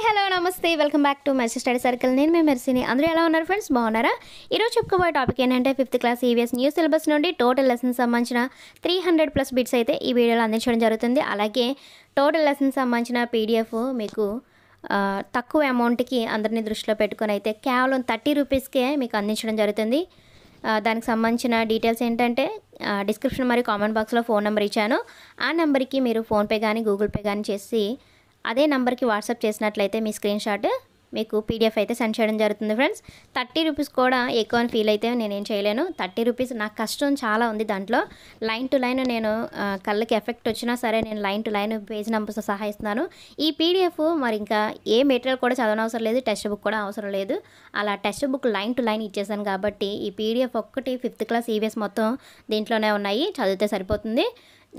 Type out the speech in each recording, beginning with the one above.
Hello నమస్తే welcome back to mercy study circle. నేను మీ మెర్సీని. అందరూ ఎలా ఉన్నారు ఫ్రెండ్స్? బాగున్నారా? ఈరోజు చెప్పుకోబోయే టాపిక్ ఏంటంటే 5th class EVS new syllabus నుండి టోటల్ లెసన్స్ సంబంధించిన 300+ బిట్స్ అయితే ఈ వీడియోలో అందించడం జరుగుతుంది. అలాగే టోటల్ లెసన్స్ సంబంధించిన పీడిఎఫ్ మీకు తక్కువ అమౌంట్కి అందరినీ దృష్టిలో పెట్టుకొని అయితే కేవలం 30 రూపీస్కే మీకు అందించడం జరుగుతుంది. దానికి సంబంధించిన డీటెయిల్స్ ఏంటంటే డిస్క్రిప్షన్ మరియు కామెంట్ బాక్స్లో ఫోన్ నెంబర్ ఇచ్చాను. ఆ నెంబర్కి మీరు ఫోన్పే కానీ గూగుల్ పే కానీ చేసి అదే నెంబర్కి వాట్సాప్ చేసినట్లయితే మీ స్క్రీన్ షాట్ మీకు పీడిఎఫ్ అయితే సెండ్ చేయడం జరుగుతుంది ఫ్రెండ్స్. 30 రూపీస్ కూడా ఎక్కువ అని ఫీల్ అయితే నేనేం చేయలేను. 30 రూపీస్ నాకు కష్టం చాలా ఉంది దాంట్లో. లైన్ టు లైన్ నేను కళ్ళకి ఎఫెక్ట్ వచ్చినా సరే నేను line to line page numbers సహా ఇస్తున్నాను. ఈ పీడిఎఫ్ మరి ఇంకా ఏ మెటీరియల్ కూడా చదవనవసరం లేదు, టెక్స్ట్ బుక్ కూడా అవసరం లేదు. అలా text book line to line ఇచ్చేసాను కాబట్టి ఈ పీడిఎఫ్ ఒక్కటి 5th క్లాస్ ఈవీఎస్ మొత్తం దీంట్లోనే ఉన్నాయి, చదివితే సరిపోతుంది.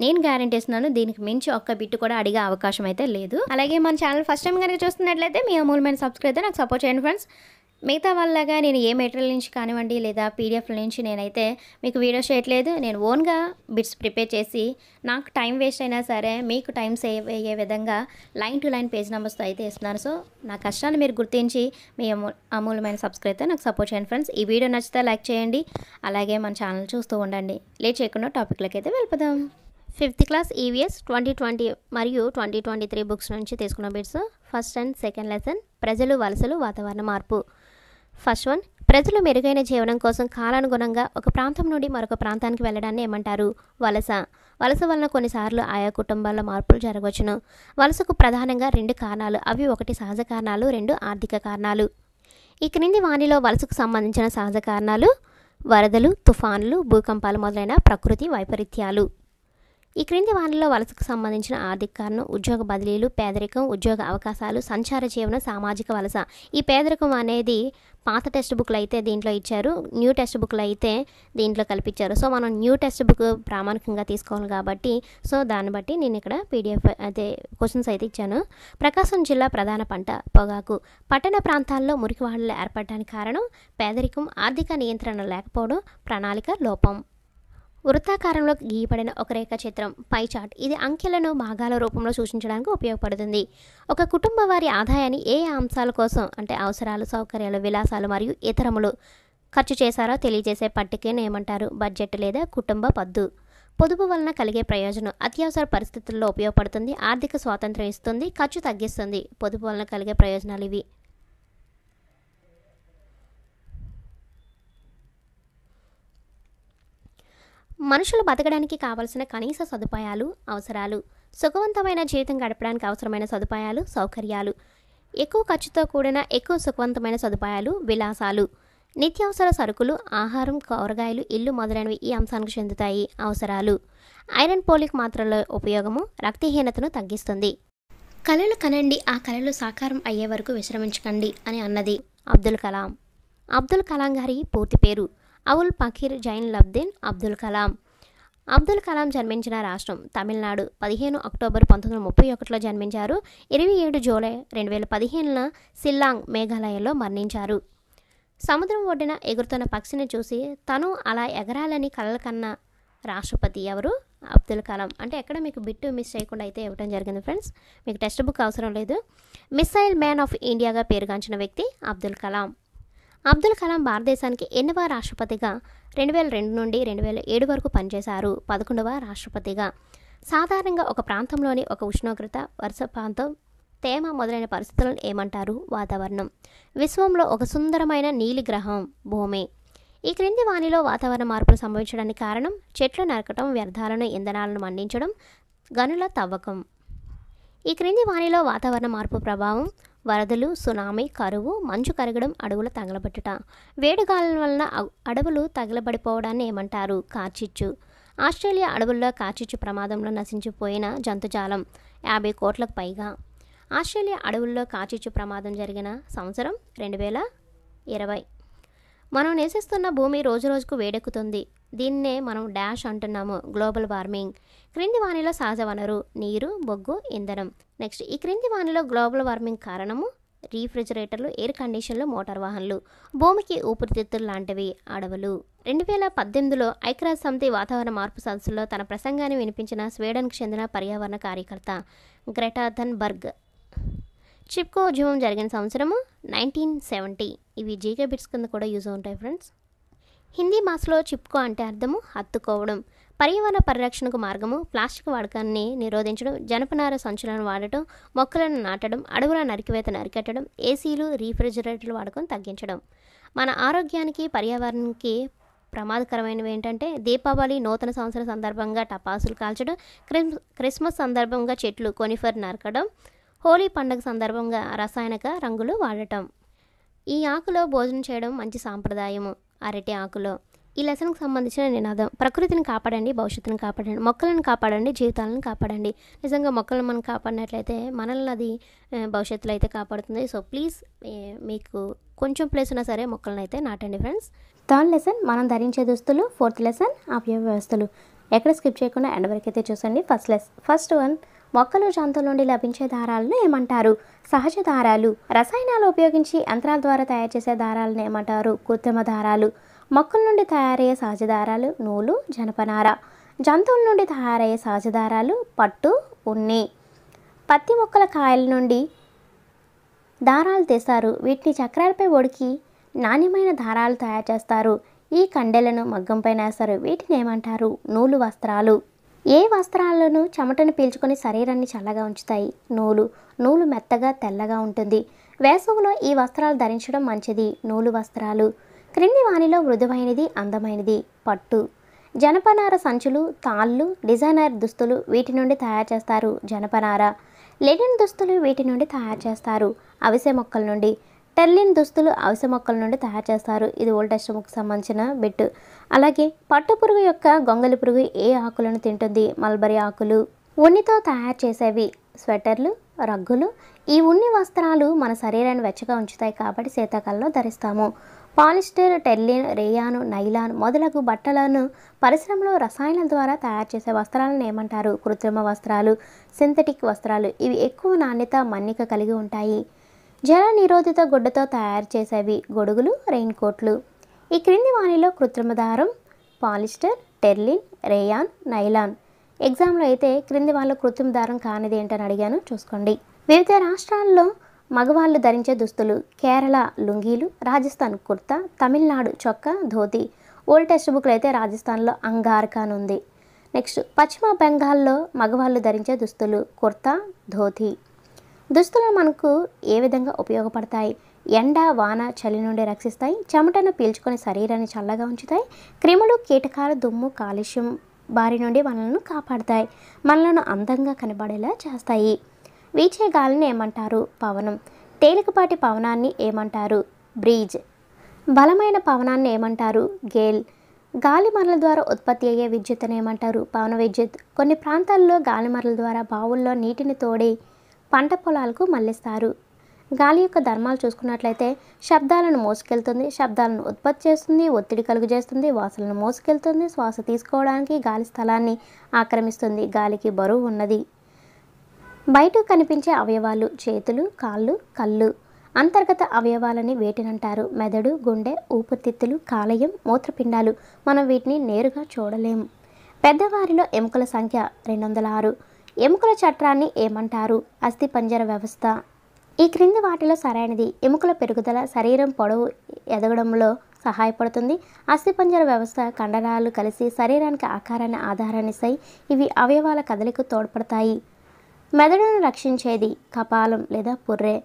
నేను గ్యారెంటీ ఇస్తున్నాను, దీనికి మించి ఒక్క బిట్ కూడా అడిగే అవకాశం అయితే లేదు. అలాగే మన ఛానల్ ఫస్ట్ టైం కనుక చూస్తున్నట్లయితే మీ అమూల్యమైన సబ్స్క్రైబ్ అయితే నాకు సపోర్ట్ చేయండి ఫ్రెండ్స్. మిగతా వాళ్ళగా నేను ఏ మెటీరియల్ నుంచి కానివ్వండి లేదా పీడిఎఫ్ నుంచి నేనైతే మీకు వీడియోస్ చేయట్లేదు. నేను ఓన్గా బిట్స్ ప్రిపేర్ చేసి నాకు టైం వేస్ట్ అయినా సరే మీకు టైం సేవ్ అయ్యే విధంగా లైన్ టు లైన్ పేజ్ నెంబర్స్తో అయితే ఇస్తున్నాను. సో నా కష్టాన్ని మీరు గుర్తించి మీ అమూల్యమైన సబ్స్క్రైబ్ అయితే నాకు సపోర్ట్ చేయండి ఫ్రెండ్స్. ఈ వీడియో నచ్చితే లైక్ చేయండి, అలాగే మన ఛానల్ చూస్తూ ఉండండి. లేట్ చేయకుండా టాపిక్లోకి అయితే వెళ్ళిపోదాం. 5th క్లాస్ ఈవీఎస్ 2020 మరియు 2023 బుక్స్ నుంచి తీసుకున్న bits. First and second lesson ప్రజలు, వలసలు, వాతావరణ మార్పు. ఫస్ట్ వన్, ప్రజలు మెరుగైన జీవనం కోసం కాలానుగుణంగా ఒక ప్రాంతం నుండి మరొక ప్రాంతానికి వెళ్ళడాన్ని ఏమంటారు? వలస. వలస వలన కొన్నిసార్లు ఆయా కుటుంబాల మార్పులు జరగవచ్చును. వలసకు ప్రధానంగా 2 కారణాలు. అవి 1 సహజ కారణాలు, 2 ఆర్థిక కారణాలు. ఈ క్రింది వానిలో వలసకు సంబంధించిన సహజ కారణాలు వరదలు, తుఫానులు, భూకంపాలు మొదలైన ప్రకృతి వైపరీత్యాలు. ఈ క్రింది వానిలో వలసకు సంబంధించిన ఆర్థిక కారణం ఉద్యోగ బదిలీలు, పేదరికం, ఉద్యోగ అవకాశాలు, సంచార జీవనం, సామాజిక వలస. ఈ పేదరికం అనేది పాత టెక్స్ట్ బుక్లు అయితే దీంట్లో ఇచ్చారు, న్యూ టెక్స్ట్ బుక్లు అయితే దీంట్లో కల్పించారు. సో మనం న్యూ టెక్స్ట్ బుక్ ప్రామాణికంగా తీసుకోవాలి కాబట్టి సో దాన్ని బట్టి నేను ఇక్కడ పీడిఎఫ్ అయితే క్వశ్చన్స్ అయితే ఇచ్చాను. ప్రకాశం జిల్లా ప్రధాన పంట పొగాకు. పట్టణ ప్రాంతాల్లో మురికివాడలు ఏర్పడడానికి కారణం పేదరికం, ఆర్థిక నియంత్రణ లేకపోవడం, ప్రణాళిక లోపం. వృత్తాకారంలో గీయబడిన ఒక రేఖాచిత్రం పై చార్ట్. ఇది అంకెలను భాగాల రూపంలో సూచించడానికి ఉపయోగపడుతుంది. ఒక కుటుంబ వారి ఆదాయాన్ని ఏ అంశాల కోసం అంటే అవసరాలు, సౌకర్యాలు, విలాసాలు మరియు ఇతరములు ఖర్చు చేశారో తెలియజేసే పట్టికను ఏమంటారు? బడ్జెట్ లేదా కుటుంబ పద్దు. పొదుపు వలన కలిగే ప్రయోజనం అత్యవసర పరిస్థితుల్లో ఉపయోగపడుతుంది, ఆర్థిక స్వాతంత్రం ఇస్తుంది, ఖర్చు తగ్గిస్తుంది. పొదుపు వలన కలిగే ప్రయోజనాలు ఇవి. మనుషులు బతకడానికి కావలసిన కనీస సదుపాయాలు, అవసరాలు. సుఖవంతమైన జీవితం గడపడానికి అవసరమైన సదుపాయాలు, సౌకర్యాలు. ఎక్కువ ఖర్చుతో కూడిన ఎక్కువ సుఖవంతమైన సదుపాయాలు, విలాసాలు. నిత్యావసర సరుకులు, ఆహారం, కూరగాయలు, ఇల్లు మొదలైనవి ఈ అంశానికి చెందుతాయి. అవసరాలు. ఐరన్ పోలిక్ మాత్రల ఉపయోగము రక్తహీనతను తగ్గిస్తుంది. కలలు కనండి, ఆ కలలు సాకారం అయ్యే వరకు విశ్రమించకండి అని అన్నది అబ్దుల్ కలాం. అబ్దుల్ కలాం గారి పూర్తి పేరు అవుల్ పకీర్ జైన్ లబ్దీన్ అబ్దుల్ కలాం. అబ్దుల్ కలాం జన్మించిన రాష్ట్రం తమిళనాడు. 15 అక్టోబర్ 1931లో జన్మించారు. 27 జూలై 2015న సిల్లాంగ్, మేఘాలయలో మరణించారు. సముద్రం ఒడ్డున ఎగురుతున్న పక్షిని చూసి తను అలా ఎగరాలని కలలు కన్న రాష్ట్రపతి ఎవరు? అబ్దుల్ కలాం. అంటే ఎక్కడ మీకు బిట్టు మిస్ చేయకుండా అయితే ఇవ్వడం జరిగింది ఫ్రెండ్స్. మీకు టెక్స్ట్ బుక్ అవసరం లేదు. మిసైల్ మ్యాన్ ఆఫ్ ఇండియాగా పేరుగాంచిన వ్యక్తి అబ్దుల్ కలాం. అబ్దుల్ కలాం భారతదేశానికి 8వ రాష్ట్రపతిగా 2002 నుండి 2007 వరకు పనిచేశారు. 11వ రాష్ట్రపతిగా. సాధారణంగా ఒక ప్రాంతంలోని ఒక ఉష్ణోగ్రత, వర్షపాతం, తేమ మొదలైన పరిస్థితులను ఏమంటారు? వాతావరణం. విశ్వంలో ఒక సుందరమైన నీలి గ్రహం భూమి. ఈ క్రింది వానిలో వాతావరణ మార్పులు సంభవించడానికి కారణం చెట్లు నరకటం, వ్యర్థాలను, ఇంధనాలను మండించడం, గనుల తవ్వకం. ఈ క్రింది వానిలో వాతావరణ మార్పు ప్రభావం వరదలు, సునామీ, కరువు, మంచు కరగడం, అడవుల తగలబెట్టుట. వేడిగాలుల వలన అడవులు తగలబడిపోవడాన్ని ఏమంటారు? కార్చిచ్చు. ఆస్ట్రేలియా అడవుల్లో కార్చిచ్చు ప్రమాదంలో నశించిపోయిన జంతుజాలం 50 కోట్లకు పైగా. ఆస్ట్రేలియా అడవుల్లో కార్చిచ్చు ప్రమాదం జరిగిన సంవత్సరం 2020. మనం నివసిస్తున్న భూమి రోజురోజుకు వేడెక్కుతుంది. దీన్నే మనం డాష్ అంటున్నాము, గ్లోబల్ వార్మింగ్. క్రింది వానిలో సహజ వనరు నీరు, బొగ్గు, ఇంధనం. నెక్స్ట్, ఈ క్రింది వానిలో గ్లోబల్ వార్మింగ్ కారణము రీఫ్రిజిరేటర్లు, ఎయిర్ కండిషన్లు, మోటార్ వాహనాలు. భూమికి ఊపిరితిత్తులు లాంటివి అడవులు. 2018లో ఐక్యరాజ్య సమితి వాతావరణ మార్పు సదస్సులో తన ప్రసంగాన్ని వినిపించిన స్వీడన్కు చెందిన పర్యావరణ కార్యకర్త గ్రెటా థన్బర్గ్ చిప్కో ఉద్యమం జరిగిన సంవత్సరము 1970. ఇవి జీకే బిట్స్ కింద కూడా యూజ్ అవుతాయి ఫ్రెండ్స్. హిందీ భాషలో చిప్కో అంటే అర్థము హత్తుకోవడం. పర్యావరణ పరిరక్షణకు మార్గము ప్లాస్టిక్ వాడకాన్ని నిరోధించడం, జనపనార సంచులను వాడటం, మొక్కలను నాటడం, అడవుల నరికివేతను అరికట్టడం, ఏసీలు రీఫ్రిజిరేటర్ల వాడకం తగ్గించడం. మన ఆరోగ్యానికి పర్యావరణానికి ప్రమాదకరమైనవి ఏంటంటే దీపావళి, నూతన సంవత్సరం సందర్భంగా టపాసులు కాల్చడం, క్రిస్మస్ సందర్భంగా చెట్లు కొనిఫర్ నరకడం, హోలీ పండుగ సందర్భంగా రసాయనిక రంగులు వాడటం. ఈ ఆకులో భోజనం చేయడం మంచి సాంప్రదాయము. అరటి ఆకులో. ఈ లెసన్కి సంబంధించిన నినాదం: ప్రకృతిని కాపాడండి, భవిష్యత్తును కాపాడండి, మొక్కలను కాపాడండి, జీవితాలను కాపాడండి. నిజంగా మొక్కలను మనం కాపాడినట్లయితే మనల్ని అది భవిష్యత్తులో అయితే కాపాడుతుంది. సో ప్లీజ్ మీకు కొంచెం ప్లేస్ ఉన్నా సరే మొక్కలను అయితే నాటండి ఫ్రెండ్స్. థర్డ్ లెసన్ మనం ధరించే దుస్తులు. ఫోర్త్ లెసన్ అవయవ వ్యవస్థలు. ఎక్కడ స్కిప్ చేయకుండా ఎండ్ వరకు అయితే చూసండి. ఫస్ట్ వన్, మొక్కలు జంతువుల నుండి లభించే దారాలను ఏమంటారు? సహజ దారాలు. రసాయనాలు ఉపయోగించి యంత్రాల ద్వారా తయారు చేసే దారాలను ఏమంటారు? కృత్రిమ దారాలు. మొక్కల నుండి తయారయ్యే సహజ దారాలు నూలు, జనపనార. జంతువుల నుండి తయారయ్యే సహజ దారాలు పట్టు, ఉన్ని. పత్తి మొక్కల కాయల నుండి దారాలు తీస్తారు. వీటిని చక్రాలపై ఒడికి నాణ్యమైన దారాలు తయారు చేస్తారు. ఈ కండెలను మగ్గంపై నేస్తారు. వీటిని ఏమంటారు? నూలు వస్త్రాలు. ఏ వస్త్రాలను చెమటను పీల్చుకొని శరీరాన్ని చల్లగా ఉంచుతాయి? నూలు మెత్తగా తెల్లగా ఉంటుంది. వేసవిలో ఈ వస్త్రాలు ధరించడం మంచిది. నూలు వస్త్రాలు. క్రింది వానిలో మృదువైనది, అందమైనది. పట్టు. జనపనార సంచులు, తాళ్ళు, డిజైనర్ దుస్తులు వీటి నుండి తయారు చేస్తారు. జనపనార. లెనిన్ దుస్తులు వీటి నుండి తయారు చేస్తారు. అవిసె మొక్కల నుండి. టెర్లిన్ దుస్తులు అవిసె మొక్కల నుండి తయారు చేస్తారు. ఇది ఓల్డ్ టెస్ట్‌బుక్‌కి సంబంధించిన బిట్. అలాగే పట్టు పురుగు యొక్క గొంగలి పురుగు ఏ ఆకులను తింటుంది? మల్బరీ ఆకులు. ఉన్నితో తయారు చేసేవి స్వెటర్లు, రగ్గులు. ఈ ఉన్ని వస్త్రాలు మన శరీరాన్ని వెచ్చగా ఉంచుతాయి కాబట్టి శీతాకాలంలో ధరిస్తాము. పాలిస్టర్, టెర్లిన్, రేయాన్, నైలాన్ మొదలగు బట్టలను పరిశ్రమలో రసాయనాల ద్వారా తయారు చేసే వస్త్రాలను ఏమంటారు? కృత్రిమ వస్త్రాలు, సింథటిక్ వస్త్రాలు. ఇవి ఎక్కువ నాణ్యత, మన్నిక కలిగి ఉంటాయి. జల నిరోధిత గుడ్డతో తయారు చేసేవి గొడుగులు, రెయిన్ కోట్లు. ఈ క్రింది వానిలో కృత్రిమ దారం పాలిస్టర్, టెర్లిన్, రేయాన్, నైలాన్. ఎగ్జామ్లో అయితే క్రింది వాళ్ళు కృత్రిమ దారం కానిది ఏంటని అడిగాను, చూసుకోండి. వివిధ రాష్ట్రాల్లో మగవాళ్ళు ధరించే దుస్తులు. కేరళ లుంగీలు, రాజస్థాన్ కుర్తా, తమిళనాడు చొక్కా, ధోతి. ఓల్డ్ టెక్స్ట్ బుక్లో అయితే రాజస్థాన్లో అంగార్కా అని ఉంది. నెక్స్ట్ పశ్చిమ బెంగాల్లో మగవాళ్ళు ధరించే దుస్తులు కుర్తా, ధోతి. దుస్తులు మనకు ఏ విధంగా ఉపయోగపడతాయి? ఎండ, వాన, చలి నుండి రక్షిస్తాయి. చెమటను పీల్చుకొని శరీరాన్ని చల్లగా ఉంచుతాయి. క్రిములు, కీటకాలు, దుమ్ము, కాలుష్యం బారి నుండి మనల్ని కాపాడుతాయి. మనలను అందంగా కనబడేలా చేస్తాయి. వీచే గాలిని ఏమంటారు? పవనం. తేలికపాటి పవనాన్ని ఏమంటారు? బ్రీజ్. బలమైన పవనాన్ని ఏమంటారు? గేల్. గాలిమరల ద్వారా ఉత్పత్తి అయ్యే విద్యుత్తును ఏమంటారు? పవన విద్యుత్. కొన్ని ప్రాంతాల్లో గాలిమరల ద్వారా బావుల్లో నీటిని తోడి పంట పొలాలకు మళ్లిస్తారు. గాలి యొక్క ధర్మాలు చూసుకున్నట్లయితే శబ్దాలను మోసుకెళ్తుంది, శబ్దాలను ఉత్పత్తి చేస్తుంది, ఒత్తిడి కలుగజేస్తుంది, వాసనలను మోసుకెళ్తుంది, శ్వాస తీసుకోవడానికి గాలి స్థలాన్ని ఆక్రమిస్తుంది. గాలికి బరువు ఉన్నది. బయటకు కనిపించే అవయవాలు చేతులు, కాళ్ళు, కళ్ళు. అంతర్గత అవయవాలని వేటినంటారు? మెదడు, గుండె, ఊపిరితిత్తులు, కాలేయం, మూత్రపిండాలు. మనం వీటిని నేరుగా చూడలేము. పెద్దవారిలో ఎముకల సంఖ్య 206. ఎముకల చట్రాన్ని ఏమంటారు? అస్థిపంజర వ్యవస్థ. ఈ క్రింది వాటిలో సరైనది. ఎముకల పెరుగుదల శరీరం పొడవు ఎదగడంలో సహాయపడుతుంది. అస్థిపంజర వ్యవస్థ కండరాలు కలిసి శరీరానికి ఆకారాన్ని ఆధారాన్నిస్తాయి. ఇవి అవయవాల కదలికకు తోడ్పడతాయి. మెదడును రక్షించేది కపాలం లేదా పుర్రె.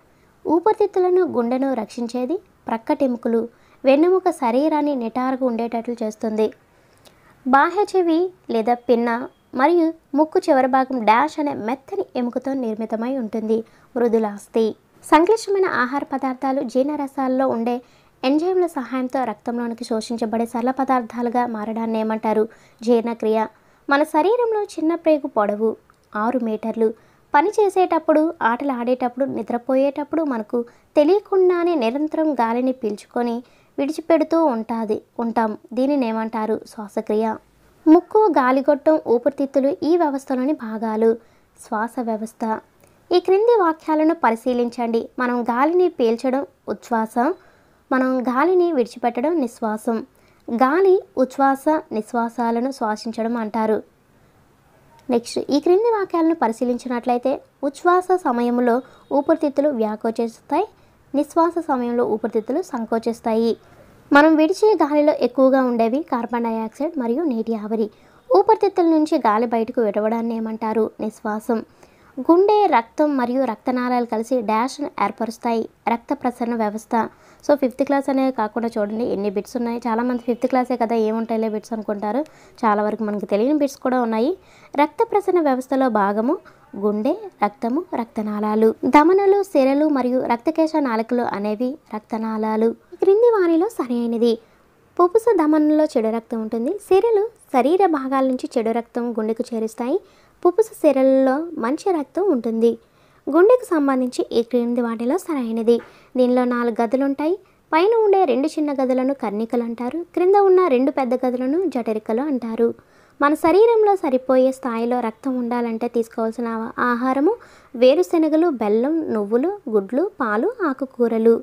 ఊపిరితిత్తులను, గుండెను రక్షించేది ప్రక్కటెముకలు. వెన్నెముక శరీరాన్ని నిటారుగా ఉండేటట్లు చేస్తుంది. బాహ్య చెవి లేదా పిన్న మరియు ముక్కు చివరి భాగం డాష్ అనే మెత్తని ఎముకతో నిర్మితమై ఉంటుంది. మృదులాస్థి. సంక్లిష్టమైన ఆహార పదార్థాలు జీర్ణరసాల్లో ఉండే ఎంజైమ్ల సహాయంతో రక్తంలోనికి శోషించబడే సరళ పదార్థాలుగా మారడాన్ని ఏమంటారు? జీర్ణక్రియ. మన శరీరంలో చిన్న ప్రేగు పొడవు 6 మీటర్లు. పని చేసేటప్పుడు, ఆటలు ఆడేటప్పుడు, నిద్రపోయేటప్పుడు మనకు తెలియకుండానే నిరంతరం గాలిని పీల్చుకొని విడిచిపెడుతూ ఉంటాం. దీనిని ఏమంటారు? శ్వాసక్రియ. ముక్కు, గాలిగొట్టం, ఊపిరితిత్తులు ఈ వ్యవస్థలోని భాగాలు. శ్వాస వ్యవస్థ. ఈ క్రింది వాక్యాలను పరిశీలించండి. మనం గాలిని పీల్చడం ఉచ్ఛ్వాస, మనం గాలిని విడిచిపెట్టడం నిశ్వాసం. గాలి ఉచ్ఛ్వాస, నిశ్వాసాలను శ్వాసించడం అంటారు. నెక్స్ట్ ఈ క్రింది వాక్యాలను పరిశీలించినట్లయితే ఉచ్ఛ్వాస సమయంలో ఊపిరితిత్తులు వ్యాకోచిస్తాయి, నిశ్వాస సమయంలో ఊపిరితిత్తులు సంకోచిస్తాయి. మనం విడిచే గాలిలో ఎక్కువగా ఉండేవి కార్బన్ డైఆక్సైడ్ మరియు నీటి ఆవిరి. ఊపిరితిత్తుల నుంచి గాలి బయటకు విడవడాన్ని ఏమంటారు? నిశ్వాసం. గుండె, రక్తం మరియు రక్తనాళాలు కలిసి డాష్ను ఏర్పరుస్తాయి, రక్త ప్రసరణ వ్యవస్థ. సో 5th క్లాస్ అనేది కాకుండా చూడండి ఎన్ని బిట్స్ ఉన్నాయి. చాలామంది 5th క్లాసే కదా ఏముంటాయిలే బిట్స్ అనుకుంటారు. చాలా వరకు మనకి తెలియని బిట్స్ కూడా ఉన్నాయి. రక్త ప్రసరణ వ్యవస్థలో భాగము గుండె, రక్తము, రక్తనాళాలు. ధమనులు, సిరలు మరియు రక్తకేశ నాళికలు అనేవి రక్తనాళాలు. క్రింది వారిలో సరైనది. పుపుస ధమనులో చెడు రక్తం ఉంటుంది. సిరలు శరీర భాగాల నుంచి చెడు రక్తం గుండెకు చేరుస్తాయి. పుపుస సిరలలో మంచి రక్తం ఉంటుంది. గుండెకు సంబంధించి ఈ క్రింది వాటిలో సరైనది. దీనిలో 4 గదులు ఉంటాయి. పైన ఉండే 2 చిన్న గదులను కర్ణికలు అంటారు. క్రింద ఉన్న 2 పెద్ద గదులను జఠరికలు అంటారు. మన శరీరంలో సరిపోయే స్థాయిలో రక్తం ఉండాలంటే తీసుకోవాల్సిన ఆహారము వేరుశెనగలు, బెల్లం, నువ్వులు, గుడ్లు, పాలు, ఆకుకూరలు.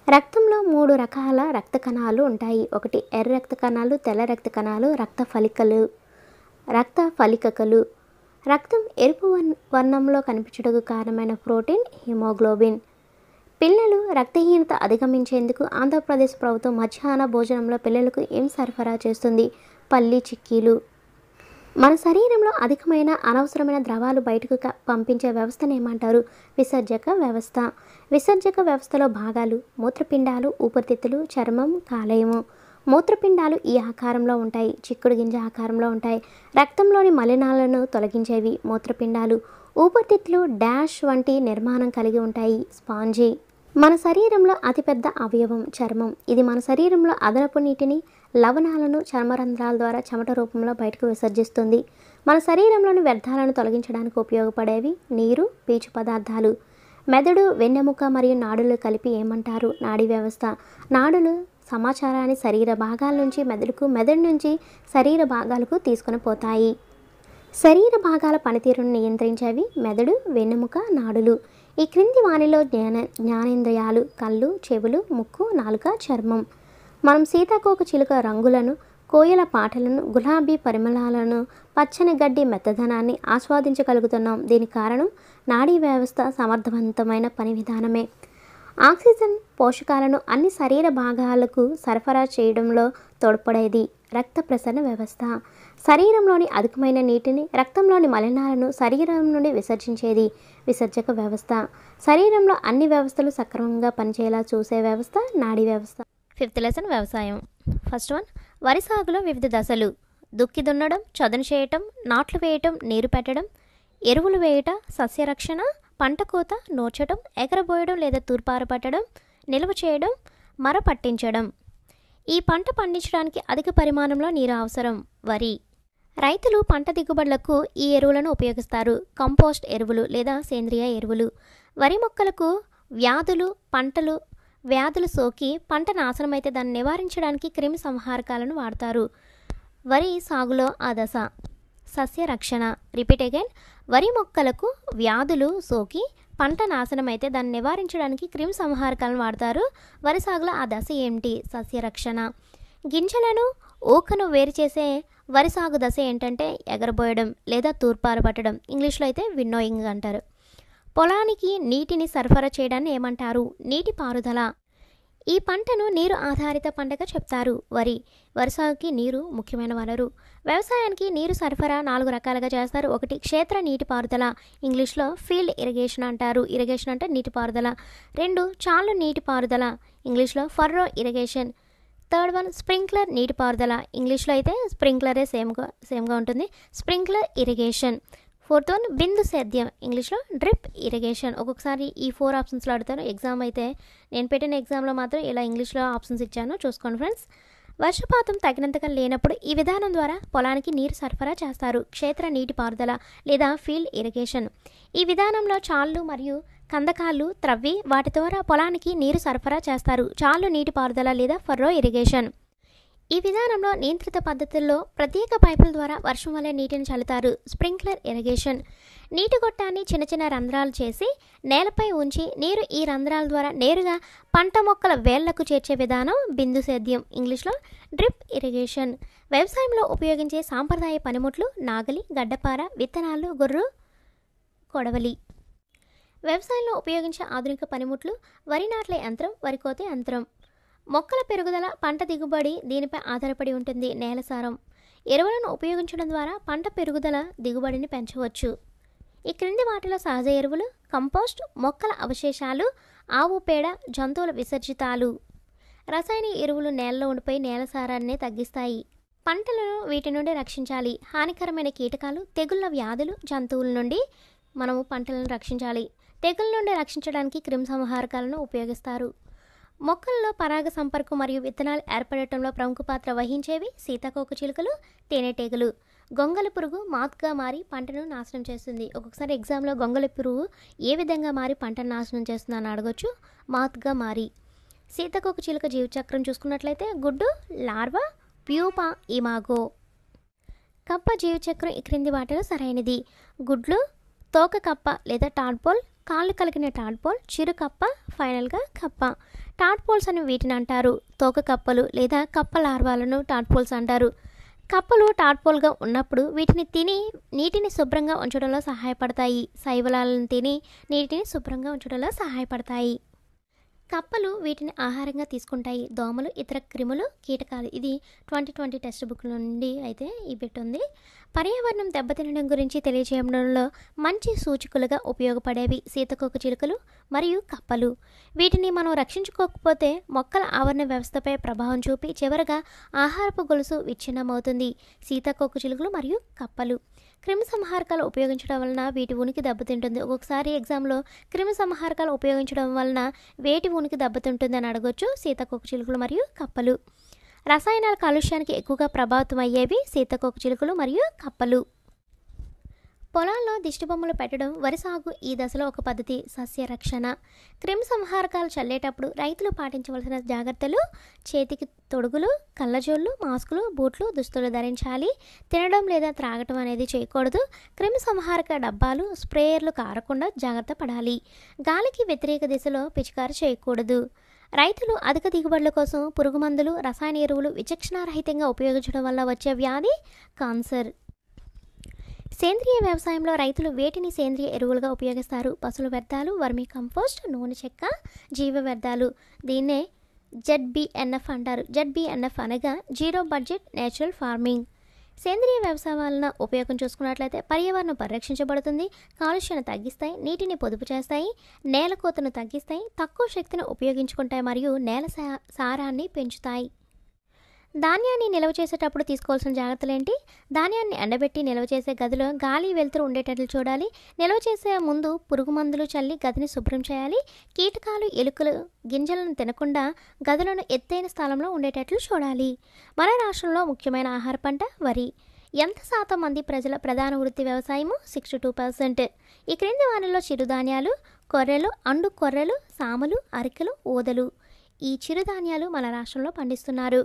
రక్తంలో 3 రకాల రక్త కణాలు ఉంటాయి. ఒకటి ఎర్ర రక్త కణాలు, తెల్ల రక్త కణాలు, రక్త ఫలికలు. రక్తం ఎరుపు వర్ణంలో కనిపించడానికి కారణమైన ప్రోటీన్ హిమోగ్లోబిన్. పిల్లలు రక్తహీనత అధిగమించేందుకు ఆంధ్రప్రదేశ్ ప్రభుత్వం మధ్యాహ్న భోజనంలో పిల్లలకు ఏం సరఫరా చేస్తుంది? పల్లి చిక్కీలు. మన శరీరంలో అధికమైన అనవసరమైన ద్రవాలు బయటకు పంపించే వ్యవస్థను ఏమంటారు? విసర్జక వ్యవస్థ. విసర్జక వ్యవస్థలో భాగాలు మూత్రపిండాలు, ఊపిరితిత్తులు, చర్మం, కాలేయము. మూత్రపిండాలు ఈ ఆకారంలో ఉంటాయి, చిక్కుడు గింజ ఆకారంలో ఉంటాయి. రక్తంలోని మలినాలను తొలగించేవి మూత్రపిండాలు. ఊపిరితిత్తులు డాష్ వంటి నిర్మాణం కలిగి ఉంటాయి, స్పాంజీ. మన శరీరంలో అతిపెద్ద అవయవం చర్మం. ఇది మన శరీరంలో అదనపు నీటిని, లవణాలను చర్మరంధ్రాల ద్వారా చెమట రూపంలో బయటకు విసర్జిస్తుంది. మన శరీరంలోని వ్యర్థాలను తొలగించడానికి ఉపయోగపడేవి నీరు, పీచు పదార్థాలు. మెదడు, వెన్నెముక మరియు నాడులు కలిపి ఏమంటారు? నాడీ వ్యవస్థ. నాడులు సమాచారాన్ని శరీర భాగాల నుంచి మెదడుకు, మెదడు నుంచి శరీర భాగాలకు తీసుకొని పోతాయి. శరీర భాగాల పనితీరును నియంత్రించేవి మెదడు, వెన్నెముక, నాడులు. ఈ క్రింది వానిలో జ్ఞానేంద్రియాలు కళ్ళు, చెవులు, ముక్కు, నాలుక, చర్మం. మనం సీతాకోక చిలుక రంగులను, కోయిల పాటలను, గులాబీ పరిమళాలను, పచ్చని గడ్డి మెత్తదనాన్ని ఆస్వాదించగలుగుతున్నాం. దీనికి కారణం నాడీ వ్యవస్థ సమర్థవంతమైన పని విధానమే. ఆక్సిజన్ పోషకాలను అన్ని శరీర భాగాలకు సరఫరా చేయడంలో తోడ్పడేది రక్త ప్రసరణ వ్యవస్థ. శరీరంలోని అధికమైన నీటిని, రక్తంలోని మలినాలను శరీరం నుండి విసర్జించేది విసర్జక వ్యవస్థ. శరీరంలో అన్ని వ్యవస్థలు సక్రమంగా పనిచేయేలా చూసే వ్యవస్థ నాడీ వ్యవస్థ. 5th లెసన్ వ్యవసాయం. ఫస్ట్ వన్, వరి సాగులో వివిధ దశలు. దుక్కి దున్నడం, చదును చేయటం, నాట్లు వేయటం, నీరు పెట్టడం, ఎరువులు వేయట, సస్యరక్షణ, పంట కోత, నూర్చడం, ఎగరబోయడం లేదా తూర్పార పట్టడం, నిల్వ చేయడం, మర పట్టించడం. ఈ పంట పండించడానికి అధిక పరిమాణంలో నీరు అవసరం. వరి. రైతులు పంట దిగుబడులకు ఈ ఎరువులను ఉపయోగిస్తారు. కంపోస్ట్ ఎరువులు లేదా సేంద్రియ ఎరువులు. వరి మొక్కలకు వ్యాధులు సోకి పంట నాశనమైతే దాన్ని నివారించడానికి క్రిమి సంహారకాలను వాడతారు. వరి సాగులో ఆ దశ. సస్య రక్షణ. Repeat again. వరి మొక్కలకు వ్యాధులు సోకి పంట నాశనమైతే దాన్ని నివారించడానికి క్రిమి సంహారకాలను వాడతారు. వరి సాగులో ఆ దశ ఏమిటి? సస్యరక్షణ. గింజలను ఊకను వేరు చేసే వరి సాగు దశ ఏంటంటే ఎగరబోయడం లేదా తూర్పార పట్టడం. ఇంగ్లీష్లో అయితే విన్నోయింగ్ అంటారు. పొలానికి నీటిని సరఫరా చేయడాన్ని ఏమంటారు? నీటి పారుదల. ఈ పంటను నీరు ఆధారిత పంటగా చెప్తారు. వరి సాగుకి నీరు ముఖ్యమైన వనరు. వ్యవసాయానికి నీరు సరఫరా 4 రకాలుగా చేస్తారు. ఒకటి క్షేత్ర నీటిపారుదల, ఇంగ్లీష్లో ఫీల్డ్ ఇరిగేషన్ అంటారు. ఇరిగేషన్ అంటే నీటిపారుదల. 2 చాలు నీటిపారుదల, ఇంగ్లీష్లో furrow irrigation. Third one sprinkler నీటిపారుదల, ఇంగ్లీష్లో అయితే స్ప్రింక్లరే సేమ్గా ఉంటుంది, స్ప్రింక్లర్ ఇరిగేషన్. 4th వన్ బిందు సేద్యం, ఇంగ్లీష్లో డ్రిప్ ఇరిగేషన్. ఒక్కొక్కసారి ఈ 4 ఆప్షన్స్లో అడుగుతారు. ఎగ్జామ్ అయితే నేను పెట్టిన ఎగ్జామ్లో మాత్రం ఇలా ఇంగ్లీష్లో ఆప్షన్స్ ఇచ్చాను, చూసుకోండి ఫ్రెండ్స్. వర్షపాతం తగినంతగా లేనప్పుడు ఈ విధానం ద్వారా పొలానికి నీరు సరఫరా చేస్తారు. క్షేత్ర నీటిపారుదల లేదా ఫీల్డ్ ఇరిగేషన్. ఈ విధానంలో చాళ్ళు మరియు కందకాలు త్రవ్వి వాటి ద్వారా పొలానికి నీరు సరఫరా చేస్తారు. చాలు నీటిపారుదల లేదా ఫర్రో ఇరిగేషన్. ఈ విధానంలో నియంత్రిత పద్ధతుల్లో ప్రత్యేక పైపుల ద్వారా వర్షం వలె నీటిని చల్లుతారు. Sprinkler irrigation. నీటి గొట్టాన్ని చిన్న చిన్న రంధ్రాలు చేసి నేలపై ఉంచి నీరు ఈ రంధ్రాల ద్వారా నేరుగా పంట మొక్కల వేళ్లకు చేర్చే విధానం బిందు సేద్యం, ఇంగ్లీష్లో డ్రిప్ ఇరిగేషన్. వ్యవసాయంలో ఉపయోగించే సాంప్రదాయ పనిముట్లు నాగలి, గడ్డపార, విత్తనాలు, గొర్రు, కొడవలి. వ్యవసాయంలో ఉపయోగించే ఆధునిక పనిముట్లు వరి నాట్లే యంత్రం, వరి కోతే యంత్రం. మొక్కల పెరుగుదల, పంట దిగుబడి దీనిపై ఆధారపడి ఉంటుంది. నేల సారం. ఎరువులను ఉపయోగించడం ద్వారా పంట పెరుగుదల, దిగుబడిని పెంచవచ్చు. ఈ క్రింది వాటిలో సహజ ఎరువులు: కంపోస్ట్, మొక్కల అవశేషాలు, ఆవు పేడ, జంతువుల విసర్జితాలు. రసాయనిక ఎరువులు నేలలో ఉండిపోయి నేల సారాన్ని తగ్గిస్తాయి. పంటలను వీటి నుండి రక్షించాలి. హానికరమైన కీటకాలు, తెగుళ్ళ వ్యాధులు, జంతువుల నుండి మనము పంటలను రక్షించాలి. తెగుళ్ళ నుండి రక్షించడానికి క్రిమిసంహారకాలను ఉపయోగిస్తారు. మొక్కల్లో పరాగ సంపర్కం మరియు విత్తనాలు ఏర్పడటంలో ప్రముఖ పాత్ర వహించేవి సీతాకోక చిలుకలు, తేనెటీగలు. గొంగళి పురుగు మాత్గా మారి పంటను నాశనం చేస్తుంది. ఒక్కొక్కసారి ఎగ్జామ్లో గొంగళి పురుగు ఏ విధంగా మారి పంటను నాశనం చేస్తుందని అడగొచ్చు. మాత్గా మారి. సీతాకోక చిలుక జీవచక్రం చూసుకున్నట్లయితే గుడ్డు, లార్వా, ప్యూపా, ఇమాగో. కప్ప జీవచక్రం ఈ క్రింది వాటిలో సరైనది. గుడ్లు, తోక కప్ప లేదా టాడ్పోల్, కాళ్ళు కలిగిన టాడ్పోల్, చిరు కప్ప, ఫైనల్గా కప్ప. టాడ్పోల్స్ అని వీటిని అంటారు. తోక కప్పలు లేదా కప్ప లార్వాలను టాడ్పోల్స్ అంటారు. కప్పలు టాడ్పోల్గా ఉన్నప్పుడు వీటిని తిని నీటిని శుభ్రంగా ఉంచడంలో సహాయపడతాయి. శైవలాలను తిని నీటిని శుభ్రంగా ఉంచడంలో సహాయపడతాయి. కప్పలు వీటిని ఆహారంగా తీసుకుంటాయి. దోమలు, ఇతర క్రిములు, కీటకాలు. ఇది 2020 టెక్స్ట్ బుక్ నుండి అయితే ఈ బిట్ ఉంది. పర్యావరణం దెబ్బతినడం గురించి తెలియజేయడంలో మంచి సూచికలుగా ఉపయోగపడేవి సీతాకోక చిలుకలు మరియు కప్పలు. వీటిని మనం రక్షించుకోకపోతే మొక్కల ఆవరణ వ్యవస్థపై ప్రభావం చూపి చివరగా ఆహారపు గొలుసు విచ్ఛిన్నమవుతుంది. సీతాకోక చిలుకలు మరియు కప్పలు. క్రిమి సంహారకాలు ఉపయోగించడం వలన వీటి ఉనికి దెబ్బతింటుంది. ఒక్కొక్కసారి ఎగ్జామ్లో క్రిమి సంహారకాలు ఉపయోగించడం వలన వేటి ఉనికి దెబ్బతింటుంది అని అడగొచ్చు. సీతాకోక చిలుకలు మరియు కప్పలు. రసాయనాల కాలుష్యానికి ఎక్కువగా ప్రభావితం అయ్యేవి సీతాకోక చిలుకలు మరియు కప్పలు. పొలాల్లో దిష్టిబొమ్మలు పెట్టడం వరి సాగు ఈ దశలో ఒక పద్ధతి. సస్య రక్షణ. క్రిమి సంహారకాలు చల్లేటప్పుడు రైతులు పాటించవలసిన జాగ్రత్తలు: చేతికి తొడుగులు, కళ్ళజోళ్ళు, మాస్కులు, బూట్లు, దుస్తులు ధరించాలి. తినడం లేదా త్రాగటం అనేది చేయకూడదు. క్రిమి సంహారక డబ్బాలు, స్ప్రేయర్లు కారకుండా జాగ్రత్త పడాలి. గాలికి వ్యతిరేక దిశలో పిచికారి చేయకూడదు. రైతులు అధిక దిగుబడుల కోసం పురుగుమందులు, రసాయన ఎరువులు విచక్షణారహితంగా ఉపయోగించడం వల్ల వచ్చే వ్యాధి కాన్సర్. సేంద్రియ వ్యవసాయంలో రైతులు వేటిని సేంద్రియ ఎరువులుగా ఉపయోగిస్తారు? పశువుల వ్యర్థాలు, వర్మీ కంపోస్ట్, నూనె చెక్క, జీవ వ్యర్థాలు. దీన్నే ZBNF అంటారు. ZBNF అనగా జీరో బడ్జెట్ నేచురల్ ఫార్మింగ్. సేంద్రియ వ్యవసాయం వలన ఉపయోగం చూసుకున్నట్లయితే పర్యావరణం పరిరక్షించబడుతుంది, కాలుష్యాన్ని తగ్గిస్తాయి, నీటిని పొదుపు చేస్తాయి, నేల కోతను తగ్గిస్తాయి, తక్కువ శక్తిని ఉపయోగించుకుంటాయి మరియు నేల సారాన్ని పెంచుతాయి. ధాన్యాన్ని నిల్వ చేసేటప్పుడు తీసుకోవాల్సిన జాగ్రత్తలు ఏంటి? ధాన్యాన్ని ఎండబెట్టి నిల్వ చేసే గదిలో గాలి, వెలుతురు ఉండేటట్లు చూడాలి. నిల్వ చేసే ముందు పురుగు మందులు చల్లి గదిని శుభ్రం చేయాలి. కీటకాలు, ఎలుకలు గింజలను తినకుండా గదులను ఎత్తైన స్థలంలో ఉండేటట్లు చూడాలి. మన రాష్ట్రంలో ముఖ్యమైన ఆహార పంట వరి. ఎంత శాతం మంది ప్రజల ప్రధాన వృత్తి వ్యవసాయము? 62%. ఈ క్రింది వాటిల్లో చిరుధాన్యాలు: కొర్రెలు, అండు కొర్రెలు, సామలు, అరికెలు, ఊదలు. ఈ చిరుధాన్యాలు మన రాష్ట్రంలో పండిస్తున్నారు.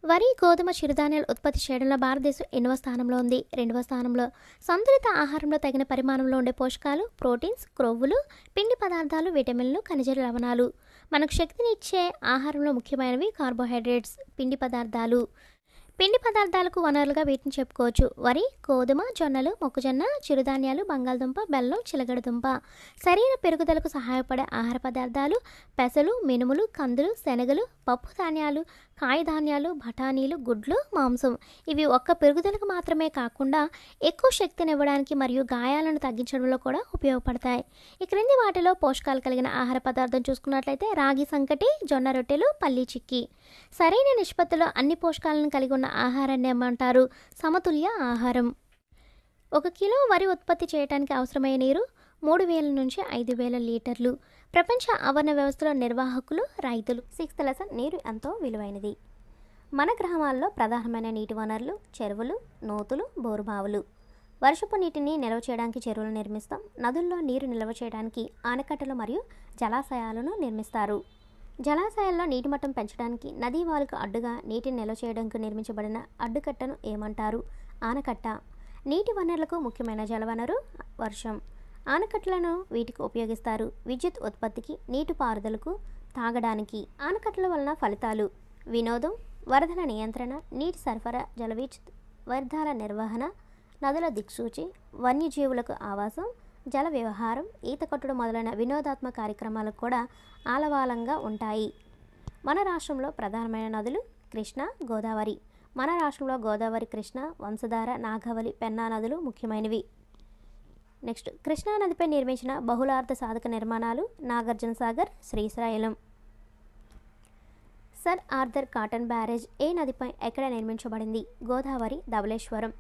వరి, గోధుమ, చిరుధాన్యాలు ఉత్పత్తి చేయడంలో భారతదేశం ఎన్నవ స్థానంలో ఉంది? 2వ స్థానంలో. సంతులిత ఆహారంలో తగిన పరిమాణంలో ఉండే పోషకాలు: ప్రోటీన్స్, క్రొవ్వులు, పిండి పదార్థాలు, విటమిన్లు, ఖనిజ లవణాలు. మనకు శక్తిని ఇచ్చే ఆహారంలో ముఖ్యమైనవి కార్బోహైడ్రేట్స్, పిండి పదార్థాలు. పిండి పదార్థాలకు వనరులుగా వీటిని చెప్పుకోవచ్చు: వరి, గోధుమ, జొన్నలు, మొక్కజొన్న, చిరుధాన్యాలు, బంగాళదుంప, బెల్లం, చిలగడదుంప. శరీర పెరుగుదలకు సహాయపడే ఆహార పదార్థాలు: పెసలు, మినుములు, కందులు, శనగలు, పప్పు ధాన్యాలు, కాయధాన్యాలు, బఠానీలు, గుడ్లు, మాంసం. ఇవి ఒక్క పెరుగుదలకు మాత్రమే కాకుండా ఎక్కువ శక్తిని ఇవ్వడానికి మరియు గాయాలను తగ్గించడంలో కూడా ఉపయోగపడతాయి. ఈ క్రింది వాటిలో పోషకాలు కలిగిన ఆహార పదార్థం చూసుకున్నట్లయితే రాగి సంకటి, జొన్న రొట్టెలు, పల్లి చిక్కీ. సరైన నిష్పత్తిలో అన్ని పోషకాలను కలిగి ఉన్న ఆహారాన్ని ఏమంటారు? సమతుల్య ఆహారం. 1 కిలో వరి ఉత్పత్తి చేయడానికి అవసరమయ్యే నీరు 3000 నుంచి 5000 లీటర్లు. ప్రపంచ ఆవరణ వ్యవస్థలో నిర్వాహకులు రైతులు. 6th లెసన్: నీరు ఎంతో విలువైనది. మన గ్రామాల్లో ప్రధానమైన నీటి వనరులు చెరువులు, నూతులు, బోరుబావులు. వర్షపు నీటిని నిల్వ చేయడానికి చెరువులు నిర్మిస్తాం. నదుల్లో నీరు నిల్వ చేయడానికి ఆనకట్టలు మరియు జలాశయాలను నిర్మిస్తారు. జలాశయాల్లో నీటి మట్టం పెంచడానికి నదీ వాలుకు అడ్డుగా నీటిని నిల్వ చేయడానికి నిర్మించబడిన అడ్డుకట్టను ఏమంటారు? ఆనకట్ట. నీటి వనరులకు ముఖ్యమైన జలవనరు వర్షం. ఆనకట్టలను వీటికి ఉపయోగిస్తారు: విద్యుత్ ఉత్పత్తికి, నీటిపారుదలకు, తాగడానికి. ఆనకట్టల వలన ఫలితాలు: వినోదం, వరదల నియంత్రణ, నీటి సరఫరా, జల విద్యుత్, వ్యర్థాల నిర్వహణ, నదుల దిక్సూచి, వన్యజీవులకు ఆవాసం, జల వ్యవహారం, ఈత కొట్టడం మొదలైన వినోదాత్మక కార్యక్రమాలకు కూడా ఆలవాలంగా ఉంటాయి. మన రాష్ట్రంలో ప్రధానమైన నదులు కృష్ణ, గోదావరి. మన రాష్ట్రంలో గోదావరి, కృష్ణ, వంశధార, నాగావళి, పెన్నా నదులు ముఖ్యమైనవి. నెక్స్ట్, కృష్ణా నదిపై నిర్మించిన బహుళార్థ సాధక నిర్మాణాలు: Nagarjuna Sagar, Srisailam. Sir Arthur Cotton barrage ఏ నదిపై ఎక్కడ నిర్మించబడింది? గోదావరి, ధవళేశ్వరం.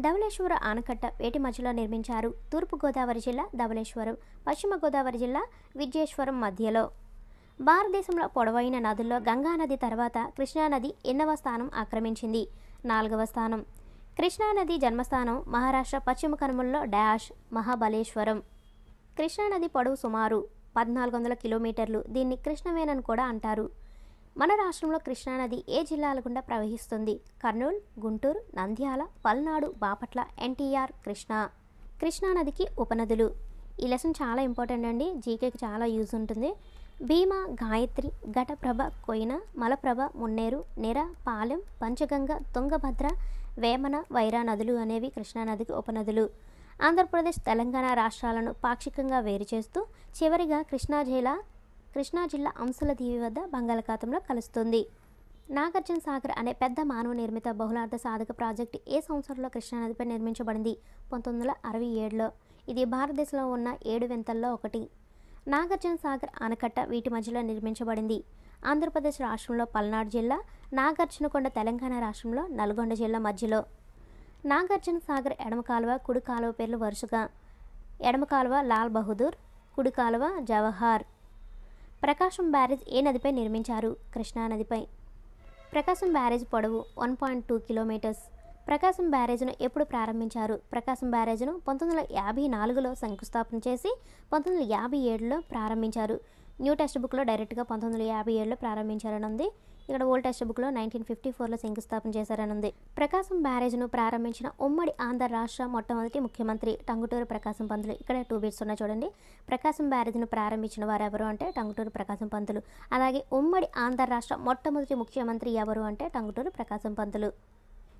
ధవళేశ్వర ఆనకట్ట వేటి మధ్యలో నిర్మించారు? తూర్పు గోదావరి జిల్లా ధవళేశ్వరం, పశ్చిమ గోదావరి జిల్లా విద్యేశ్వరం మధ్యలో. భారతదేశంలో పొడవైన నదుల్లో గంగా నది తర్వాత కృష్ణానది ఎన్నవ స్థానం ఆక్రమించింది? 4వ స్థానం. కృష్ణానది జన్మస్థానం మహారాష్ట్ర పశ్చిమ కనుమల్లో డాష్ మహాబలేశ్వరం. కృష్ణానది పొడవు సుమారు 1400 కిలోమీటర్లు. దీన్ని కృష్ణవేణి కూడా అంటారు. మన రాష్ట్రంలో కృష్ణానది ఏ జిల్లాల గుండా ప్రవహిస్తుంది? కర్నూలు, గుంటూరు, నంద్యాల, పల్నాడు, బాపట్ల, ఎన్టీఆర్. కృష్ణానదికి ఉపనదులు. ఈ లెసన్ చాలా ఇంపార్టెంట్ అండి, జీకేకి చాలా యూజ్ ఉంటుంది. భీమా, గాయత్రి, ఘటప్రభ, కొయిన, మలప్రభ, మున్నేరు, నిర, పాలెం, పంచగంగ, తుంగభద్ర, వేమన, వైరా నదులు అనేవి కృష్ణానదికి ఉపనదులు. ఆంధ్రప్రదేశ్, తెలంగాణ రాష్ట్రాలను పాక్షికంగా వేరు చేస్తూ చివరిగా కృష్ణా జిల్లా అంశుల దీవి వద్ద బంగాళాఖాతంలో కలుస్తుంది. నాగార్జున సాగర్ అనే పెద్ద మానవ నిర్మిత బహుళార్థ సాధక ప్రాజెక్టు ఏ సంవత్సరంలో కృష్ణానదిపై నిర్మించబడింది? 1967లో. ఇది భారతదేశంలో ఉన్న 7 వింతల్లో ఒకటి. నాగార్జున సాగర్ ఆనకట్ట వీటి మధ్యలో నిర్మించబడింది. ఆంధ్రప్రదేశ్ రాష్ట్రంలో పల్నాడు జిల్లా, నాగార్జునకొండ తెలంగాణ రాష్ట్రంలో నల్గొండ జిల్లా మధ్యలో. నాగార్జున సాగర్ ఎడమ కాలువ, కుడి కాలువ పేర్లు వరుసగా: ఎడమ కాలువ లాల్ బహదూర్, కుడి కాలువ జవహర్. ప్రకాశం బ్యారేజ్ ఏ నదిపై నిర్మించారు? కృష్ణానదిపై. ప్రకాశం బ్యారేజ్ పొడవు 1.2 కిలోమీటర్స్. ప్రకాశం బ్యారేజ్ను ఎప్పుడు ప్రారంభించారు? ప్రకాశం బ్యారేజ్ను 1954లో శంకుస్థాపన చేసి 1957లో ప్రారంభించారు. న్యూ టెక్స్ట్ బుక్లో డైరెక్ట్గా 1957లో ప్రారంభించారని ఉంది. ఇక్కడ ఓల్డ్ టెక్స్ట్ బుక్లో 1954లో శంకుస్థాపన చేశారని ఉంది. ప్రకాశం బ్యారేజ్ను ప్రారంభించిన ఉమ్మడి ఆంధ్ర రాష్ట్ర మొట్టమొదటి ముఖ్యమంత్రి టంగుటూరి ప్రకాశం పంతులు. ఇక్కడ 2 బిట్స్ ఉన్నాయి చూడండి. ప్రకాశం బ్యారేజ్ను ప్రారంభించిన వారు ఎవరు అంటే టంగుటూరి ప్రకాశం పంతులు. అలాగే ఉమ్మడి ఆంధ్ర రాష్ట్ర మొట్టమొదటి ముఖ్యమంత్రి ఎవరు అంటే టంగుటూరి ప్రకాశం పంతులు.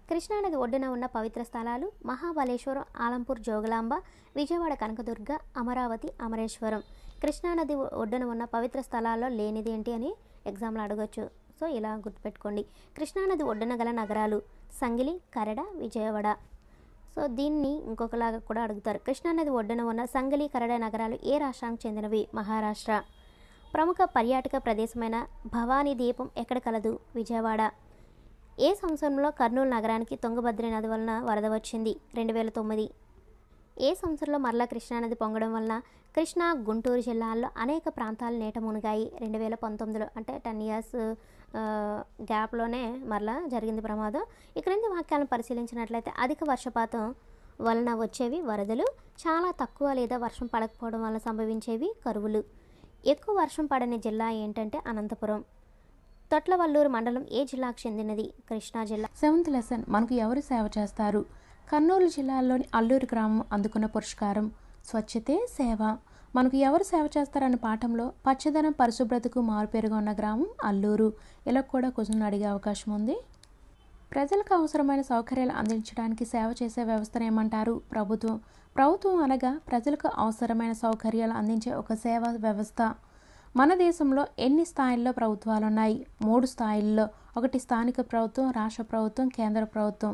కృష్ణానది ఒడ్డున ఉన్న పవిత్ర స్థలాలు: మహాబలేశ్వరం, ఆలంపూర్ జోగులాంబ, విజయవాడ కనకదుర్గ, అమరావతి, అమరేశ్వరం. కృష్ణానది ఒడ్డున ఉన్న పవిత్ర స్థలాల్లో లేనిది ఏంటి అని ఎగ్జామ్లో అడగొచ్చు. సో ఇలా గుర్తుపెట్టుకోండి. కృష్ణానది ఒడ్డున గల నగరాలు: సంగిలి, కరడ, విజయవాడ. సో దీన్ని ఇంకొకలాగా కూడా అడుగుతారు. కృష్ణానది ఒడ్డున ఉన్న సంగిలి, కరడ నగరాలు ఏ రాష్ట్రానికి చెందినవి? మహారాష్ట్ర. ప్రముఖ పర్యాటక ప్రదేశమైన భవానీ దీపం ఎక్కడ కలదు? విజయవాడ. ఏ సంవత్సరంలో కర్నూలు నగరానికి తుంగభద్ర నది వలన వరద వచ్చింది? 2009. ఏ సంవత్సరంలో మరలా కృష్ణానది పొంగడం వలన కృష్ణా, గుంటూరు జిల్లాల్లో అనేక ప్రాంతాలు నీట మునిగాయి? 2019లో. అంటే 10 ఇయర్స్ గ్యాప్లోనే మరలా జరిగింది ప్రమాదం. ఈ క్రింది వాక్యాలను పరిశీలించినట్లయితే అధిక వర్షపాతం వలన వచ్చేవి వరదలు, చాలా తక్కువ లేదా వర్షం పడకపోవడం వలన సంభవించేవి కరువులు. ఎక్కువ వర్షం పడని జిల్లా ఏంటంటే అనంతపురం. తొట్లవల్లూరు మండలం ఏ జిల్లాకు చెందినది? కృష్ణా జిల్లా. 7th లెసన్ మనకు ఎవరు సేవ చేస్తారు? కర్నూలు జిల్లాలోని అల్లూరు గ్రామం అందుకున్న పురస్కారం స్వచ్ఛతే సేవ. మనకు ఎవరు సేవ చేస్తారన్న పాఠంలో పచ్చదనం, పరిశుభ్రతకు మారుపేరుగా ఉన్న గ్రామం అల్లూరు. ఇలా కూడా క్వశ్చన్ అడిగే అవకాశం ఉంది. ప్రజలకు అవసరమైన సౌకర్యాలు అందించడానికి సేవ చేసే వ్యవస్థను ఏమంటారు? ప్రభుత్వం. ప్రభుత్వం అనగా ప్రజలకు అవసరమైన సౌకర్యాలు అందించే ఒక సేవా వ్యవస్థ. మన దేశంలో ఎన్ని స్థాయిల్లో ప్రభుత్వాలు ఉన్నాయి? 3 స్థాయిల్లో. ఒకటి స్థానిక ప్రభుత్వం, రాష్ట్ర ప్రభుత్వం, కేంద్ర ప్రభుత్వం.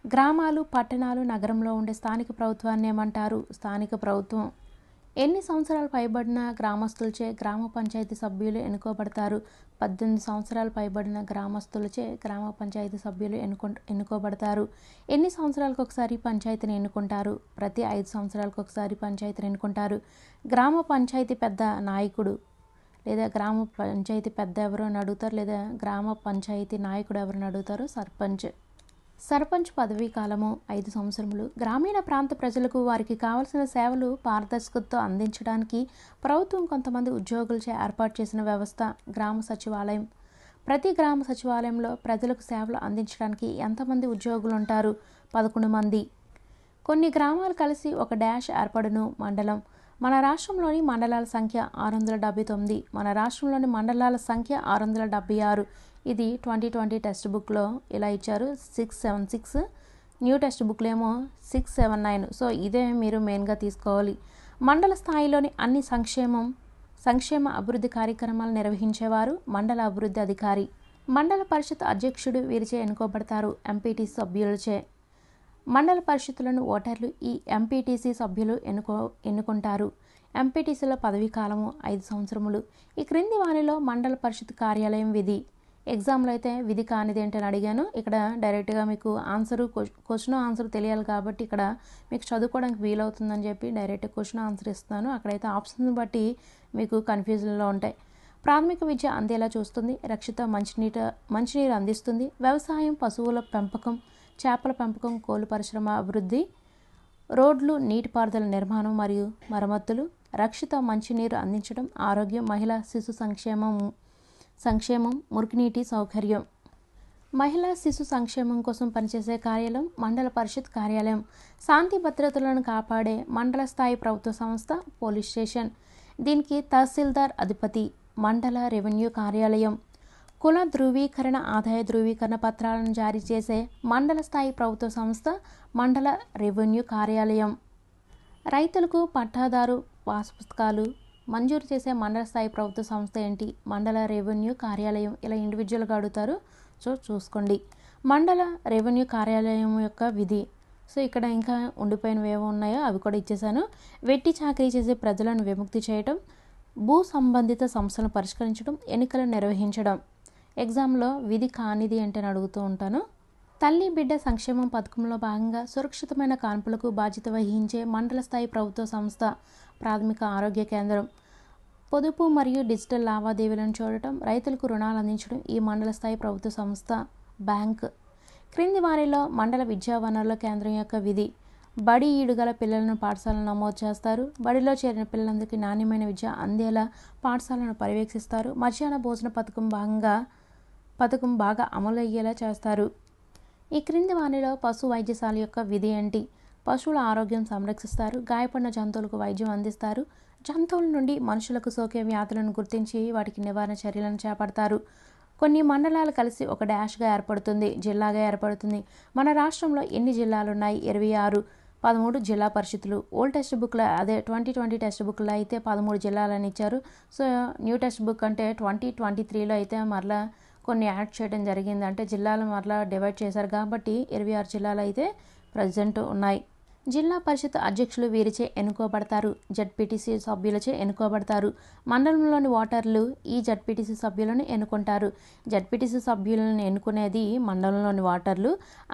గ్రామాలు, పట్టణాలు, నగరంలో ఉండే స్థానిక ప్రభుత్వాన్ని ఏమంటారు? స్థానిక ప్రభుత్వం. ఎన్ని సంవత్సరాలు పైబడిన గ్రామస్తులచే గ్రామ పంచాయతీ సభ్యులు ఎన్నుకోబడతారు? 18 సంవత్సరాలు పైబడిన గ్రామస్తులచే గ్రామ పంచాయతీ సభ్యులు ఎన్నుకోబడతారు. ఎన్ని సంవత్సరాలకు ఒకసారి పంచాయతీని ఎన్నుకుంటారు? ప్రతి 5 సంవత్సరాలకు ఒకసారి పంచాయతీని ఎన్నుకుంటారు. గ్రామ పంచాయతీ పెద్ద నాయకుడు లేదా గ్రామ పంచాయతీ పెద్ద ఎవరు అని అడుగుతారు, లేదా గ్రామ పంచాయతీ నాయకుడు ఎవరిని అడుగుతారు? సర్పంచ్. సర్పంచ్ పదవీ కాలము 5 సంవత్సరములు. గ్రామీణ ప్రాంత ప్రజలకు వారికి కావలసిన సేవలు పారదర్శకతతో అందించడానికి ప్రభుత్వం కొంతమంది ఉద్యోగులచే ఏర్పాటు చేసిన వ్యవస్థ గ్రామ సచివాలయం. ప్రతి గ్రామ సచివాలయంలో ప్రజలకు సేవలు అందించడానికి ఎంతమంది ఉద్యోగులు ఉంటారు? 11 మంది. కొన్ని గ్రామాలు కలిసి ఒక డాష్ ఏర్పడును మండలం. మన రాష్ట్రంలోని మండలాల సంఖ్య 679. మన రాష్ట్రంలోని మండలాల సంఖ్య 676. ఇది 2020 టెక్స్ట్ బుక్లో ఇలా ఇచ్చారు 676. న్యూ టెక్స్ట్ బుక్లో ఏమో 679. సో ఇదే మీరు మెయిన్గా తీసుకోవాలి. మండల స్థాయిలోని అన్ని సంక్షేమ అభివృద్ధి కార్యక్రమాలు నిర్వహించేవారు మండల అభివృద్ధి అధికారి. మండల పరిషత్ అధ్యక్షుడు వీరిచే ఎన్నుకోబడతారు ఎంపీటీసీ సభ్యులచే. మండల పరిషత్తులను ఓటర్లు ఈ ఎంపీటీసీ సభ్యులు ఎన్నుకుంటారు. ఎంపీటీసీల పదవీ కాలము 5 సంవత్సరములు. ఈ క్రింది వానిలో మండల పరిషత్ కార్యాలయం విధి. ఎగ్జామ్లో అయితే విధి కానిది ఏంటని అడిగాను. ఇక్కడ డైరెక్ట్గా మీకు క్వశ్చన్ ఆన్సర్ తెలియాలి కాబట్టి ఇక్కడ మీకు చదువుకోవడానికి వీలవుతుందని చెప్పి డైరెక్ట్ క్వశ్చన్ ఆన్సర్ ఇస్తున్నాను. అక్కడైతే ఆప్షన్స్ బట్టి మీకు కన్ఫ్యూజన్లో ఉంటాయి. ప్రాథమిక విద్య అందేలా చూస్తుంది. రక్షిత మంచినీరు అందిస్తుంది. వ్యవసాయం, పశువుల పెంపకం, చేపల పెంపకం, కోళ్ల పరిశ్రమ అభివృద్ధి, రోడ్లు, నీటిపారుదల నిర్మాణం మరియు మరమ్మతులు, రక్షిత మంచినీరు అందించడం, ఆరోగ్యం, మహిళా శిశు సంక్షేమం, మురికినీటి సౌకర్యం. మహిళా శిశు సంక్షేమం కోసం పనిచేసే కార్యాలయం మండల పరిషత్ కార్యాలయం. శాంతి భద్రతలను కాపాడే మండల స్థాయి ప్రభుత్వ సంస్థ పోలీస్ స్టేషన్. దీనికి తహసీల్దార్ అధిపతి. మండల రెవెన్యూ కార్యాలయం. కుల ధృవీకరణ, ఆదాయ ధృవీకరణ పత్రాలను జారీ చేసే మండల స్థాయి ప్రభుత్వ సంస్థ మండల రెవెన్యూ కార్యాలయం. రైతులకు పట్టాదారు పాస్ పుస్తకాలు మంజూరు చేసే మండల స్థాయి ప్రభుత్వ సంస్థ ఏంటి? మండల రెవెన్యూ కార్యాలయం. ఇలా ఇండివిజువల్గా అడుగుతారు, సో చూసుకోండి. మండల రెవెన్యూ కార్యాలయం యొక్క విధి. సో ఇక్కడ ఇంకా ఉండిపోయినవి ఏవో ఉన్నాయో అవి కూడా ఇచ్చేసాను. వెట్టి చాకరీ చేసే ప్రజలను విముక్తి చేయడం, భూ సంబంధిత సమస్యలను పరిష్కరించడం, ఎన్నికలు నిర్వహించడం. ఎగ్జామ్లో విధి కానిది ఏంటని అడుగుతూ ఉంటాను. తల్లి బిడ్డ సంక్షేమం పథకంలో భాగంగా సురక్షితమైన కాన్పులకు బాధ్యత వహించే మండల స్థాయి ప్రభుత్వ సంస్థ ప్రాథమిక ఆరోగ్య కేంద్రం. పొదుపు మరియు డిజిటల్ లావాదేవీలను చూడటం, రైతులకు రుణాలు అందించడం ఈ మండల స్థాయి ప్రభుత్వ సంస్థ బ్యాంక్. క్రింది వారిలో మండల విద్యా వనరుల కేంద్రం యొక్క విధి. బడి ఈడుగల పిల్లలను పాఠశాలను నమోదు చేస్తారు. బడిలో చేరిన పిల్లలందరికీ నాణ్యమైన విద్య అందేలా పాఠశాలను పర్యవేక్షిస్తారు. మధ్యాహ్న భోజన పథకం బాగా అమలు అయ్యేలా చేస్తారు. ఈ క్రింది వానిలో పశు వైద్యశాల యొక్క విధి ఏంటి? పశువుల ఆరోగ్యం సంరక్షిస్తారు. గాయపడిన జంతువులకు వైద్యం అందిస్తారు. జంతువుల నుండి మనుషులకు సోకే వ్యాధులను గుర్తించి వాటికి నివారణ చర్యలను చేపడతారు. కొన్ని మండలాలు కలిసి ఒక డాష్గా ఏర్పడుతుంది, జిల్లాగా ఏర్పడుతుంది. మన రాష్ట్రంలో ఎన్ని జిల్లాలు ఉన్నాయి? 26. 13 జిల్లా పరిషత్తులు. ఓల్డ్ టెక్స్ట్ బుక్లో అదే 2020 టెక్స్ట్ బుక్లో అయితే 13 జిల్లాలని ఇచ్చారు. సో న్యూ టెక్స్ట్ బుక్ అంటే 2023లో అయితే మరలా కొన్ని యాడ్ చేయడం జరిగింది. అంటే జిల్లాలు మరలా డివైడ్ చేశారు కాబట్టి 26 జిల్లాలు అయితే ప్రజెంట్ ఉన్నాయి. జిల్లా పరిషత్ అధ్యక్షులు వీరిచే ఎన్నుకోబడతారు. జడ్పీటీసీ సభ్యులచే ఎన్నుకోబడతారు. మండలంలోని ఓటర్లు ఈ జడ్పీటీసీ సభ్యులను ఎన్నుకుంటారు. జడ్పీటీసీ సభ్యులను ఎన్నుకునేది మండలంలోని ఓటర్లు,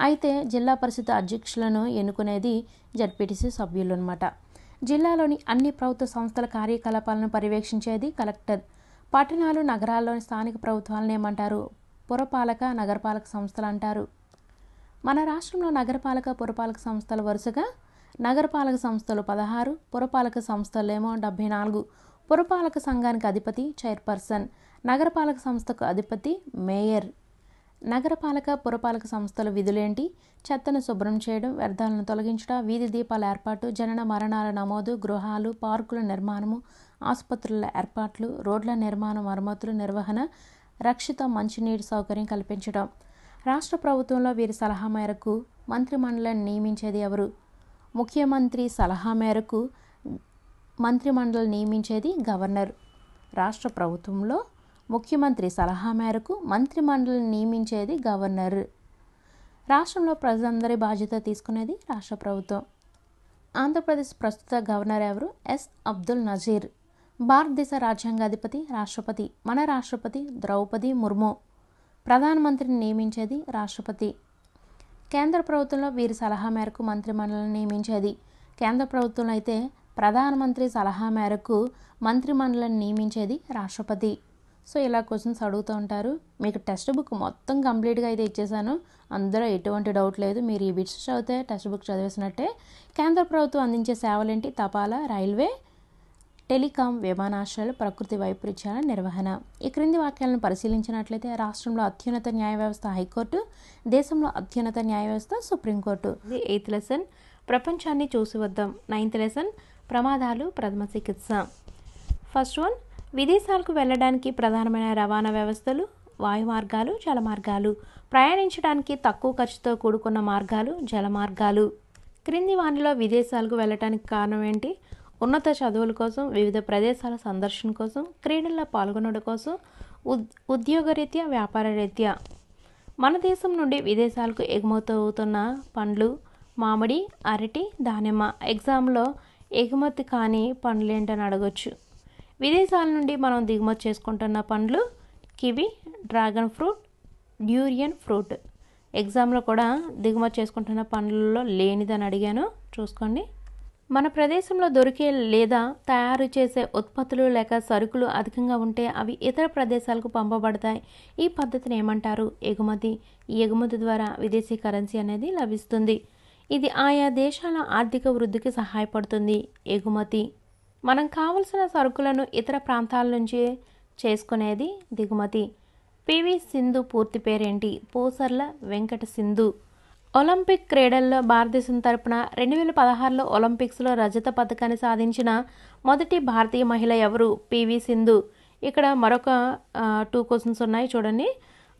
అయితే జిల్లా పరిషత్ అధ్యక్షులను ఎన్నుకునేది జడ్పీటీసీ సభ్యులు అన్నమాట. జిల్లాలోని అన్ని ప్రభుత్వ సంస్థల కార్యకలాపాలను పర్యవేక్షించేది కలెక్టర్. పట్టణాలు, నగరాల్లోని స్థానిక ప్రభుత్వాలను ఏమంటారు? పురపాలక, నగరపాలక సంస్థలు అంటారు. మన రాష్ట్రంలో నగరపాలక, పురపాలక సంస్థలు వరుసగా నగరపాలక సంస్థలు 16, పురపాలక సంస్థలేమో 74. పురపాలక సంఘానికి అధిపతి చైర్పర్సన్. నగరపాలక సంస్థకు అధిపతి మేయర్. నగరపాలక, పురపాలక సంస్థల విధులేంటి? చెత్తను శుభ్రం చేయడం, వ్యర్థాలను తొలగించడం, వీధి దీపాల ఏర్పాటు, జనన మరణాల నమోదు, గృహాలు, పార్కుల నిర్మాణము, ఆసుపత్రుల ఏర్పాట్లు, రోడ్ల నిర్మాణం, మరమ్మతులు, నిర్వహణ, రక్షిత మంచినీటి సౌకర్యం కల్పించడం. రాష్ట్ర ప్రభుత్వంలో వీరి సలహా మేరకు మంత్రిమండలిని నియమించేది ఎవరు? ముఖ్యమంత్రి సలహా మేరకు మంత్రిమండలి నియమించేది గవర్నర్. రాష్ట్ర ప్రభుత్వంలో ముఖ్యమంత్రి సలహా మేరకు మంత్రిమండలిని నియమించేది గవర్నర్. రాష్ట్రంలో ప్రజలందరి బాధ్యత తీసుకునేది రాష్ట్ర ప్రభుత్వం. ఆంధ్రప్రదేశ్ ప్రస్తుత గవర్నర్ ఎవరు? ఎస్ అబ్దుల్ నజీర్. భారతదేశ రాజ్యాంగాధిపతి రాష్ట్రపతి. మన రాష్ట్రపతి ద్రౌపది ముర్ము. ప్రధానమంత్రిని నియమించేది రాష్ట్రపతి. కేంద్ర ప్రభుత్వంలో వీరి సలహా మేరకు మంత్రిమండలిని నియమించేది. కేంద్ర ప్రభుత్వంలో అయితే ప్రధానమంత్రి సలహా మేరకు మంత్రిమండలిని నియమించేది రాష్ట్రపతి. సో ఇలా క్వశ్చన్స్ అడుగుతూ ఉంటారు. మీకు టెక్స్ట్ బుక్ మొత్తం కంప్లీట్గా అయితే ఇచ్చేసాను, అందులో ఎటువంటి డౌట్ లేదు. మీరు ఈ బిట్స్ చదివితే టెక్స్ట్ బుక్ చదివేసినట్టే. కేంద్ర ప్రభుత్వం అందించే సేవలేంటి? తపాలా, రైల్వే, టెలికాం, విమానాశ్రయాలు, ప్రకృతి వైపరీత్యాల నిర్వహణ. ఈ క్రింది వాక్యాలను పరిశీలించినట్లయితే రాష్ట్రంలో అత్యున్నత న్యాయ వ్యవస్థ హైకోర్టు, దేశంలో అత్యున్నత న్యాయ వ్యవస్థ సుప్రీంకోర్టు. ఇది 8th లెసన్. ప్రపంచాన్ని చూసి వద్దాం. 9th lesson. ప్రమాదాలు, ప్రథమ చికిత్స. ఫస్ట్ వన్, విదేశాలకు వెళ్ళడానికి ప్రధానమైన రవాణా వ్యవస్థలు వాయు మార్గాలు, జల మార్గాలు. ప్రయాణించడానికి తక్కువ ఖర్చుతో కూడుకున్న మార్గాలు జల మార్గాలు. క్రింది వానిలో విదేశాలకు వెళ్ళడానికి కారణం ఏంటి? ఉన్నత చదువుల కోసం, వివిధ ప్రదేశాల సందర్శన కోసం, క్రీడల్లో పాల్గొనడం కోసం, ఉద్యోగరీత్యా, వ్యాపార రీత్యా. మన దేశం నుండి విదేశాలకు ఎగుమతి అవుతున్న పండ్లు మామిడి, అరటి, దానిమ్మ. ఎగ్జామ్లో ఎగుమతి కాని పండ్లు ఏంటని అడగొచ్చు. విదేశాల నుండి మనం దిగుమతి చేసుకుంటున్న పండ్లు kiwi, dragon fruit, durian fruit. ఎగ్జామ్లో కూడా దిగుమతి చేసుకుంటున్న పండ్లలో లేనిదని అడిగాను, చూసుకోండి. మన ప్రదేశంలో దొరికే లేదా తయారు చేసే ఉత్పత్తులు లేక సరుకులు అధికంగా ఉంటే అవి ఇతర ప్రదేశాలకు పంపబడతాయి. ఈ పద్ధతిని ఏమంటారు? ఎగుమతి. ఈ ఎగుమతి ద్వారా విదేశీ కరెన్సీ అనేది లభిస్తుంది. ఇది ఆయా దేశాల ఆర్థిక వృద్ధికి సహాయపడుతుంది. ఎగుమతి. మనం కావలసిన సరుకులను ఇతర ప్రాంతాల నుంచి చేసుకునేది దిగుమతి. పివి సింధు పూర్తి పేరేంటి? పూసర్ల వెంకట సింధు. ఒలింపిక్ క్రీడల్లో భారతదేశం తరపున 2016లో ఒలింపిక్స్లో రజత పథకాన్ని సాధించిన మొదటి భారతీయ మహిళ ఎవరు? పివి సింధు. ఇక్కడ మరొక 2 క్వశ్చన్స్ ఉన్నాయి, చూడండి.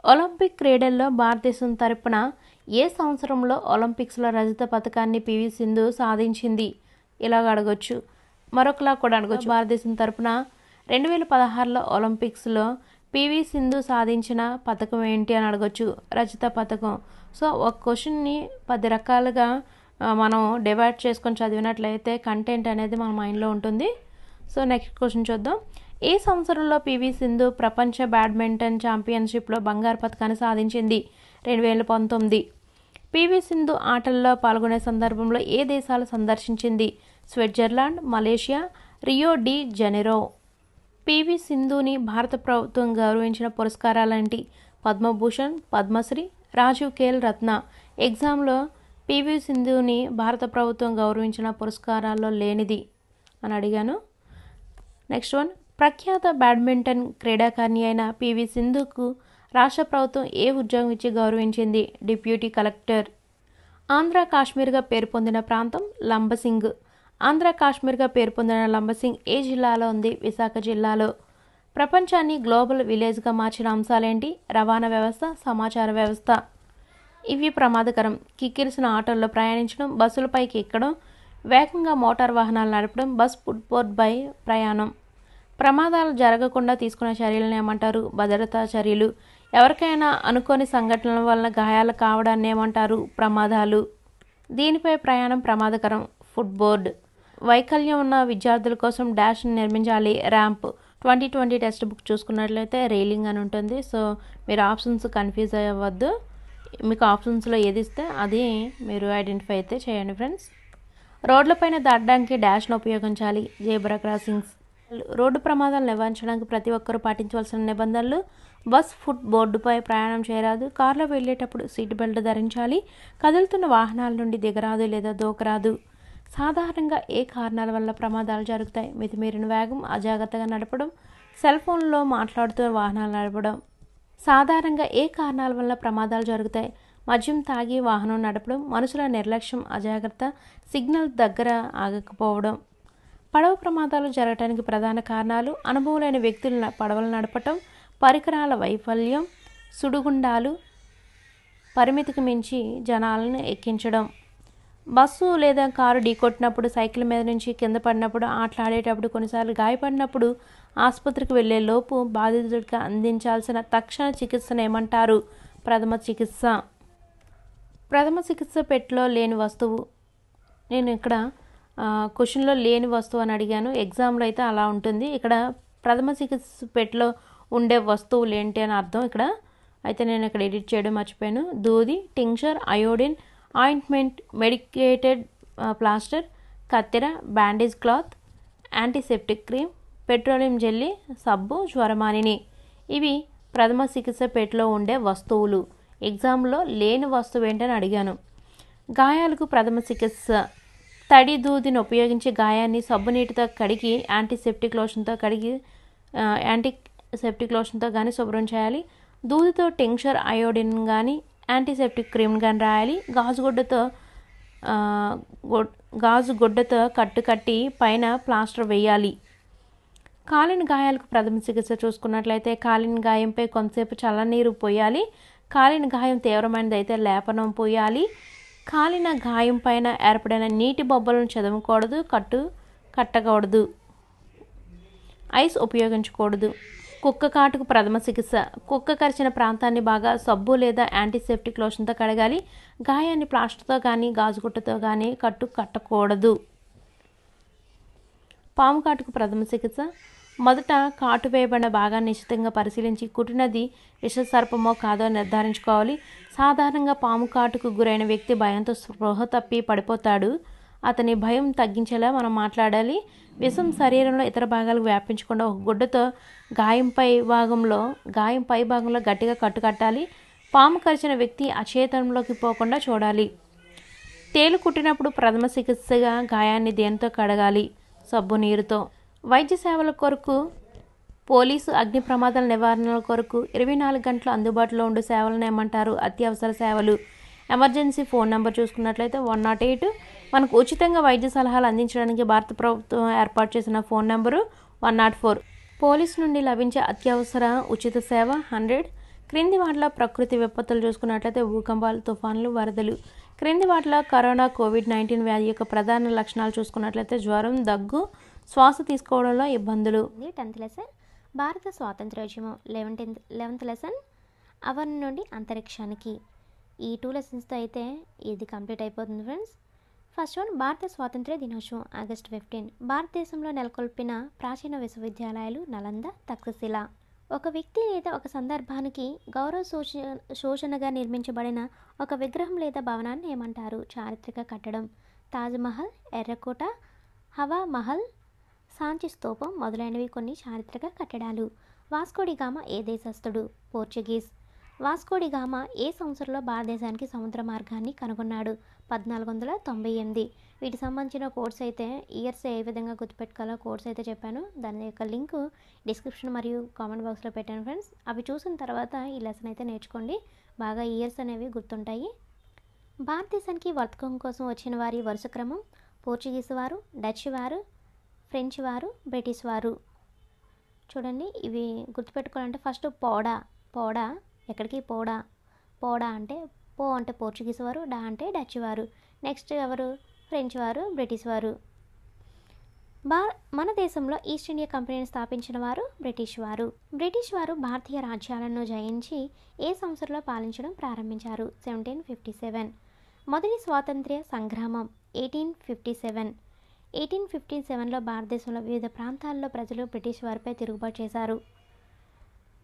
ఒలింపిక్ క్రీడల్లో భారతదేశం తరపున ఏ సంవత్సరంలో ఒలింపిక్స్లో రజత పథకాన్ని పివి సింధు సాధించింది? ఇలాగ అడగొచ్చు. మరొకలా కూడా అడగొచ్చు. భారతదేశం తరపున 2016లో ఒలింపిక్స్లో పివి సింధు సాధించిన పథకం ఏంటి అని అడగొచ్చు. రజత పథకం. సో ఒక క్వశ్చన్ని 10 రకాలుగా మనం డివైడ్ చేసుకొని చదివినట్లయితే కంటెంట్ అనేది మన మైండ్లో ఉంటుంది. సో నెక్స్ట్ క్వశ్చన్ చూద్దాం. ఏ సంవత్సరంలో పివి సింధు ప్రపంచ బ్యాడ్మింటన్ ఛాంపియన్షిప్లో బంగారు పథకాన్ని సాధించింది? 2019. పివి సింధు ఆటల్లో పాల్గొనే సందర్భంలో ఏ దేశాలు సందర్శించింది? Switzerland, Malaysia, Rio de Janeiro. PV సింధుని భారత ప్రభుత్వం గౌరవించిన పురస్కారాలేంటి? పద్మభూషణ్, పద్మశ్రీ, రాజీవ్ ఖేల్ రత్న. ఎగ్జామ్లో పివి సింధుని భారత ప్రభుత్వం గౌరవించిన పురస్కారాల్లో లేనిది అని అడిగాను. నెక్స్ట్ వన్, ప్రఖ్యాత బ్యాడ్మింటన్ క్రీడాకారిణి అయిన పివి సింధుకు రాష్ట్ర ప్రభుత్వం ఏ ఉద్యోగం ఇచ్చి గౌరవించింది? Deputy collector. ఆంధ్ర కాశ్మీర్గా పేరు పొందిన ప్రాంతం లంబసింగ్. ఆంధ్ర కాశ్మీర్గా పేరు పొందిన లంబసింగ్ ఏ జిల్లాలో ఉంది? విశాఖ జిల్లాలో. ప్రపంచాన్ని గ్లోబల్ విలేజ్గా మార్చిన అంశాలేంటి? రవాణా వ్యవస్థ, సమాచార వ్యవస్థ. ఇవి ప్రమాదకరం. కిక్కిరిసిన ఆటోల్లో ప్రయాణించడం, బస్సులపైకి ఎక్కడం, వేగంగా మోటార్ వాహనాలు నడపడం, బస్ ఫుట్బోర్డ్పై ప్రయాణం. ప్రమాదాలు జరగకుండా తీసుకునే చర్యలను ఏమంటారు? భద్రతా చర్యలు. ఎవరికైనా అనుకోని సంఘటనల వలన గాయాలు కావడాన్ని ఏమంటారు? ప్రమాదాలు. దీనిపై ప్రయాణం ప్రమాదకరం. ఫుట్బోర్డ్. వైకల్యం ఉన్న విద్యార్థుల కోసం డాష్ని నిర్మించాలి. ర్యాంప్. 2020 టెక్స్ట్ బుక్ చూసుకున్నట్లయితే రైలింగ్ అని ఉంటుంది. సో మీరు ఆప్షన్స్ కన్ఫ్యూజ్ అవ్వద్దు. మీకు ఆప్షన్స్లో ఏది ఇస్తే అది మీరు ఐడెంటిఫై అయితే చేయండి ఫ్రెండ్స్. రోడ్లపైన దాటడానికి డాష్ను ఉపయోగించాలి. Zebra crossings. రోడ్డు ప్రమాదాలు నివారించడానికి ప్రతి ఒక్కరూ పాటించవలసిన నిబంధనలు: బస్ ఫుట్ బోర్డుపై ప్రయాణం చేయరాదు, కారులో వెళ్ళేటప్పుడు సీట్ బెల్ట్ ధరించాలి, కదులుతున్న వాహనాల నుండి దిగరాదు లేదా దూకరాదు. సాధారణంగా ఏ కారణాల వల్ల ప్రమాదాలు జరుగుతాయి? మితిమీరిన వేగం, అజాగ్రత్తగా నడపడం, సెల్ ఫోన్లో మాట్లాడుతూ వాహనాలు నడపడం. సాధారణంగా ఏ కారణాల వల్ల ప్రమాదాలు జరుగుతాయి? మద్యం తాగి వాహనం నడపడం, మనుషుల నిర్లక్ష్యం, అజాగ్రత్త, సిగ్నల్ దగ్గర ఆగకపోవడం. పడవ ప్రమాదాలు జరగడానికి ప్రధాన కారణాలు: అనుభవం లేని వ్యక్తులు పడవలు నడపటం, పరికరాల వైఫల్యం, సుడిగుండాలు, పరిమితికి మించి జనాలను ఎక్కించడం. బస్సు లేదా కారు ఢీకొట్టినప్పుడు, సైకిల్ మీద నుంచి కింద పడినప్పుడు, ఆటలాడేటప్పుడు, కొన్నిసార్లు గాయపడినప్పుడు ఆసుపత్రికి వెళ్లే లోపు బాధితుడికి అందించాల్సిన తక్షణ చికిత్సను ఏమంటారు? ప్రథమ చికిత్స. ప్రథమ చికిత్స పెట్టెలో లేని వస్తువు. నేను ఇక్కడ క్వశ్చన్లో లేని వస్తువు అని అడిగాను, ఎగ్జామ్లో అయితే అలా ఉంటుంది. ఇక్కడ ప్రథమ చికిత్స పెట్టెలో ఉండే వస్తువులు ఏంటి అని అర్థం ఇక్కడ. అయితే నేను ఇక్కడ ఎడిట్ చేయడం మర్చిపోయాను. దూది, tincture, iodine, ointment, medicated plaster, కత్తెర, bandage cloth, antiseptic cream, petroleum jelly, సబ్బు, జ్వరమానిని. ఇవి ప్రథమ చికిత్స పెట్టెలో ఉండే వస్తువులు. ఎగ్జామ్లో లేని వస్తువు ఏంటని అడిగాను. గాయాలకు ప్రథమ చికిత్స: తడి దూదిని ఉపయోగించి గాయాన్ని సబ్బు నీటితో కడిగి యాంటీసెప్టిక్ లోషన్తో కానీ శుభ్రం చేయాలి. దూదితో టింక్చర్ అయోడిన్ కానీ యాంటీసెప్టిక్ క్రీమ్ కానీ రాయాలి. గాజు గుడ్డతో కట్టి పైన ప్లాస్టర్ వేయాలి. కాలిన గాయాలకు ప్రథమ చికిత్స చూసుకున్నట్లయితే కాలిన గాయంపై కొంతసేపు చల్లనీరు పోయాలి. కాలిన గాయం తీవ్రమైనది అయితే లేపనం పోయాలి. కాలిన గాయం పైన ఏర్పడిన నీటి బొబ్బలను చదవకూడదు, కట్టకూడదు, ఐస్ ఉపయోగించకూడదు. కుక్క కాటుకు ప్రథమ చికిత్స: కుక్క కరిచిన ప్రాంతాన్ని బాగా సబ్బు లేదా యాంటీసెప్టిక్ లోషన్తో కడగాలి. గాయాన్ని ప్లాస్టర్తో కానీ గాజుగుట్టతో కానీ కట్టకూడదు. పాము కాటుకు ప్రథమ చికిత్స: మొదట కాటు వేయబడిన భాగాన్ని నిశ్చితంగా పరిశీలించి కుట్టినది విషసర్పమో కాదో నిర్ధారించుకోవాలి. సాధారణంగా పాము కాటుకు గురైన వ్యక్తి భయంతో స్పృహ తప్పి పడిపోతాడు. అతని భయం తగ్గించేలా మనం మాట్లాడాలి. విషం శరీరంలో ఇతర భాగాలకు వ్యాపించకుండా ఒక గుడ్డతో గాయం పై భాగంలో గట్టిగా కట్టాలి. పాము కరిచిన వ్యక్తి అచేతనంలోకి పోకుండా చూడాలి. తేలు కుట్టినప్పుడు ప్రథమ చికిత్సగా గాయాన్ని దేనితో కడగాలి? సబ్బు నీరుతో. వైద్య సేవల కొరకు, పోలీసు, అగ్ని ప్రమాదాల నివారణల కొరకు 24 గంటలు అందుబాటులో ఉండే సేవలను ఏమంటారు? అత్యవసర సేవలు. ఎమర్జెన్సీ ఫోన్ నెంబర్ చూసుకున్నట్లయితే 108. మనకు ఉచితంగా వైద్య సలహాలు అందించడానికి భారత ప్రభుత్వం ఏర్పాటు చేసిన ఫోన్ నెంబరు 104. పోలీసు నుండి లభించే అత్యవసర ఉచిత సేవ 100. క్రింది వాటిలో ప్రకృతి విపత్తులు చూసుకున్నట్లయితే భూకంపాలు, తుఫాన్లు, వరదలు. క్రింది వాటిలో కరోనా కోవిడ్-19 వ్యాధి యొక్క ప్రధాన లక్షణాలు చూసుకున్నట్లయితే జ్వరం, దగ్గు, శ్వాస తీసుకోవడంలో ఇబ్బందులు. 10th లెసన్ భారత స్వాతంత్ర్యోద్యమం. 11th లెసన్ అవని నుండి అంతరిక్షానికి. ఈ 2 లెసన్స్తో అయితే ఇది కంప్లీట్ అయిపోతుంది ఫ్రెండ్స్. ఫస్ట్ వన్ భారత స్వాతంత్ర్య దినోత్సవం ఆగస్టు 15. భారతదేశంలో నెలకొల్పిన ప్రాచీన విశ్వవిద్యాలయాలు నలంద, తక్షశిల. ఒక వ్యక్తి లేదా ఒక సందర్భానికి గౌరవ శోషణగా నిర్మించబడిన ఒక విగ్రహం లేదా భవనాన్ని ఏమంటారు? చారిత్రక కట్టడం. తాజ్మహల్, ఎర్రకోట, హవా మహల్, సాంచి స్తూపం మొదలైనవి కొన్ని చారిత్రక కట్టడాలు. వాస్కోడిగామా ఏ దేశస్థుడు? పోర్చుగీస్. వాస్కోడిగామా ఏ సంవత్సరంలో భారతదేశానికి సముద్ర మార్గాన్ని కనుగొన్నాడు? 1498. వీటికి సంబంధించిన కోడ్స్ అయితే ఇయర్స్ ఏ విధంగా గుర్తుపెట్టుకోవాలో కోడ్స్ అయితే చెప్పాను. దాని యొక్క లింక్ డిస్క్రిప్షన్ మరియు కామెంట్ బాక్స్లో పెట్టాను ఫ్రెండ్స్. అవి చూసిన తర్వాత ఈ లెసన్ అయితే నేర్చుకోండి. బాగా ఇయర్స్ అనేవి గుర్తుంటాయి. భారతదేశానికి వర్తకం కోసం వచ్చిన వారి వరుస క్రమం: పోర్చుగీస్ వారు, డచ్ వారు, ఫ్రెంచ్ వారు, బ్రిటిష్ వారు. చూడండి, ఇవి గుర్తుపెట్టుకోవాలంటే ఫస్ట్ పోడా ఎక్కడికి? పోడా అంటే పో అంటే పోర్చుగీస్ వారు, డా అంటే డచ్ వారు. నెక్స్ట్ ఎవరు? ఫ్రెంచ్ వారు, బ్రిటిష్ వారు. మన దేశంలో ఈస్ట్ ఇండియా కంపెనీని స్థాపించిన వారు బ్రిటిష్ వారు. బ్రిటిష్ వారు భారతీయ రాజ్యాలను జయించి ఏ సంవత్సరంలో పాలించడం ప్రారంభించారు? 1757. మొదటి స్వాతంత్ర్య సంగ్రామం 1857. 1857లో భారతదేశంలో వివిధ ప్రాంతాల్లో ప్రజలు బ్రిటిష్ వారిపై తిరుగుబాటు చేశారు.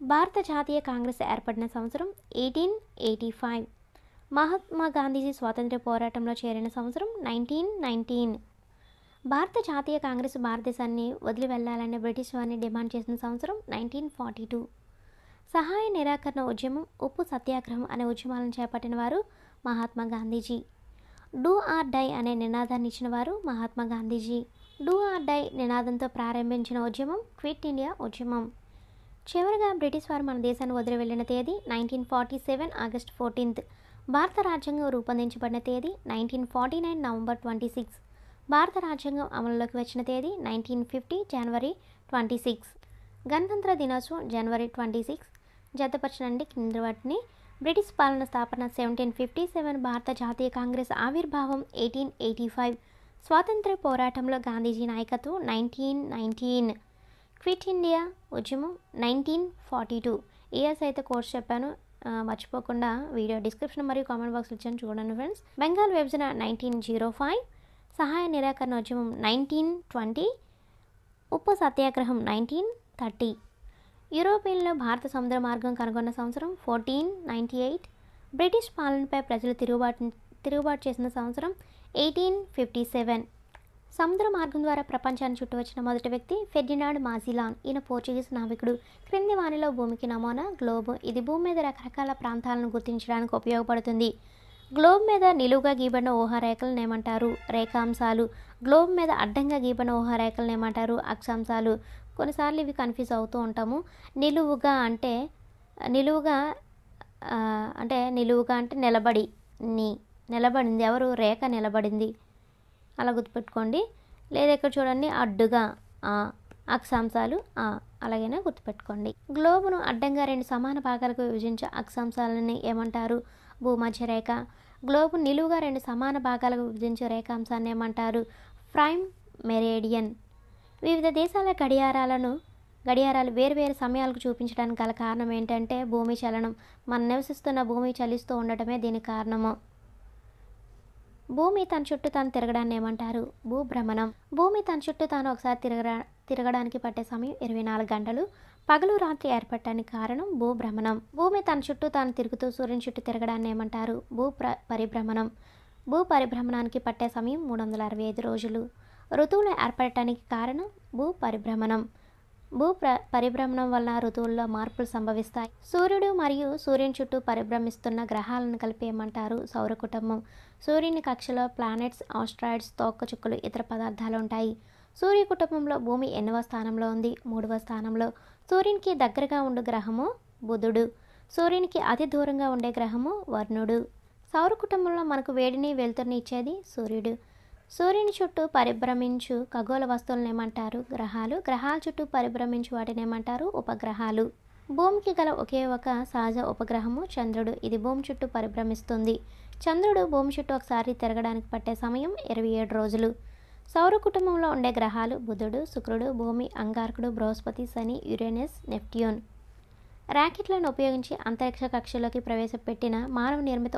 భారత జాతీయ కాంగ్రెస్ ఏర్పడిన సంవత్సరం 1885. మహాత్మా గాంధీజీ స్వాతంత్ర్య పోరాటంలో చేరిన సంవత్సరం 1919. భారత జాతీయ కాంగ్రెస్ భారతదేశాన్ని వదిలి వెళ్లాలని బ్రిటిష్ వారిని డిమాండ్ చేసిన సంవత్సరం 1942. సహాయ నిరాకరణ ఉద్యమం, ఉప్పు సత్యాగ్రహం అనే ఉద్యమాలను చేపట్టిన వారు Mahatma Gandhiji. Do or die అనే నినాదాన్ని ఇచ్చిన వారు Mahatma Gandhiji. Do or die నినాదంతో ప్రారంభించిన ఉద్యమం క్విట్ ఇండియా ఉద్యమం. చివరిగా బ్రిటిష్ వారు మన దేశాన్ని వదిలి వెళ్ళిన తేదీ 1947 ఆగస్టు 14. భారత రాజ్యాంగం రూపొందించబడిన తేదీ 1949 నవంబర్ 26. భారత రాజ్యాంగం అమలులోకి వచ్చిన తేదీ 1950 జనవరి 26. గణతంత్ర దినోత్సవం జనవరి 26. జతపరచనండి కింద వాటిని. బ్రిటిష్ పాలన స్థాపన 1757. భారత జాతీయ కాంగ్రెస్ ఆవిర్భావం 1885. స్వాతంత్ర్య పోరాటంలో గాంధీజీ నాయకత్వం 1919. క్విట్ ఇండియా ఉద్యమం 1942. ఇయర్స్ అయితే కోర్స్ చెప్పాను, మర్చిపోకుండా వీడియో డిస్క్రిప్షన్ మరియు కామెంట్ బాక్స్లో ఇచ్చాను, చూడండి ఫ్రెండ్స్. బెంగాల్ విభజన 1905. సహాయ నిరాకరణ ఉద్యమం 1920. ఉప్పు సత్యాగ్రహం 1930. యూరోపియన్లో భారత సముద్ర మార్గం కనుగొన్న సంవత్సరం 1498. బ్రిటిష్ పాలనపై ప్రజలు తిరుగుబాటు చేసిన సంవత్సరం 1857. సముద్ర మార్గం ద్వారా ప్రపంచాన్ని చుట్టవచ్చిన మొదటి వ్యక్తి ఫెర్డినాండ్ మాజిలాన్. ఈయన పోర్చుగీస్ నావికుడు. క్రింది వానిలో భూమికి నమూనా గ్లోబ్. ఇది భూమి మీద రకరకాల ప్రాంతాలను గుర్తించడానికి ఉపయోగపడుతుంది. గ్లోబ్ మీద నిలువుగా గీయబడిన ఊహారేఖలను ఏమంటారు? రేఖాంశాలు. గ్లోబ్ మీద అడ్డంగా గీయబడిన ఊహారేఖలను ఏమంటారు? అక్షాంశాలు. కొన్నిసార్లు ఇవి కన్ఫ్యూజ్ అవుతూ ఉంటాము. నిలువుగా అంటే నిలబడింది ఎవరు? రేఖ నిలబడింది, అలా గుర్తుపెట్టుకోండి. లేదా ఇక్కడ చూడండి, అడ్డుగా అక్షాంశాలు అలాగైనా గుర్తుపెట్టుకోండి. గ్లోబును అడ్డంగా 2 సమాన భాగాలకు విభజించే అక్షాంశాలని ఏమంటారు? భూమధ్యరేఖ. గ్లోబు నిలువుగా 2 సమాన భాగాలకు విభజించే రేఖాంశాన్ని ఏమంటారు? Prime meridian. వివిధ దేశాల గడియారాలు వేరువేరు సమయాలకు చూపించడానికి గల కారణం ఏంటంటే భూమి చలనం. మనం నివసిస్తున్న భూమి చలిస్తూ ఉండటమే దీనికి కారణము. భూమి తన చుట్టూ తాను తిరగడాన్ని ఏమంటారు? భూభ్రమణం. భూమి తన చుట్టూ తాను ఒకసారి తిరగడానికి పట్టే సమయం 24 గంటలు. పగలు రాత్రి ఏర్పడటానికి కారణం భూభ్రమణం. భూమి తన చుట్టూ తాను తిరుగుతూ సూర్యుని చుట్టూ తిరగడాన్ని ఏమంటారు? పరిభ్రమణం. పరిభ్రమణానికి పట్టే సమయం 365 రోజులు. ఋతువులు ఏర్పడటానికి కారణం పరిభ్రమణం. పరిభ్రమణం వల్ల ఋతువుల్లో మార్పులు సంభవిస్తాయి. సూర్యుడు మరియు సూర్యుని చుట్టూ పరిభ్రమిస్తున్న గ్రహాలను కలిపి ఏమంటారు? సౌర కుటుంబం. సూర్యుని కక్షలో ప్లానెట్స్, ఆస్ట్రాయిడ్స్, తోకచుక్కలు, ఇతర పదార్థాలు ఉంటాయి. సూర్య కుటుంబంలో భూమి ఎన్నవ స్థానంలో ఉంది? 3వ స్థానంలో. సూర్యునికి దగ్గరగా ఉండే గ్రహము బుధుడు. సూర్యునికి అతి దూరంగా ఉండే గ్రహము వరుణుడు. సౌర కుటుంబంలో మనకు వేడిని వెలుతురుని ఇచ్చేది సూర్యుడు. సూర్యుని చుట్టూ పరిభ్రమించు ఖగోళ వస్తువులను ఏమంటారు? గ్రహాలు. గ్రహాల చుట్టూ పరిభ్రమించు వాటిని ఏమంటారు? ఉపగ్రహాలు. భూమికి గల ఒకే ఒక సహజ ఉపగ్రహము చంద్రుడు. ఇది భూమి చుట్టూ పరిభ్రమిస్తుంది. చంద్రుడు భూమి చుట్టూ ఒకసారి తిరగడానికి పట్టే సమయం 27 రోజులు. సౌర కుటుంబంలో ఉండే గ్రహాలు బుధుడు, శుక్రుడు, భూమి, అంగారకుడు, బృహస్పతి, శని, యురేనస్, నెప్ట్యూన్. ర్యాకెట్లను ఉపయోగించి అంతరిక్ష కక్షలోకి ప్రవేశపెట్టిన మానవ నిర్మిత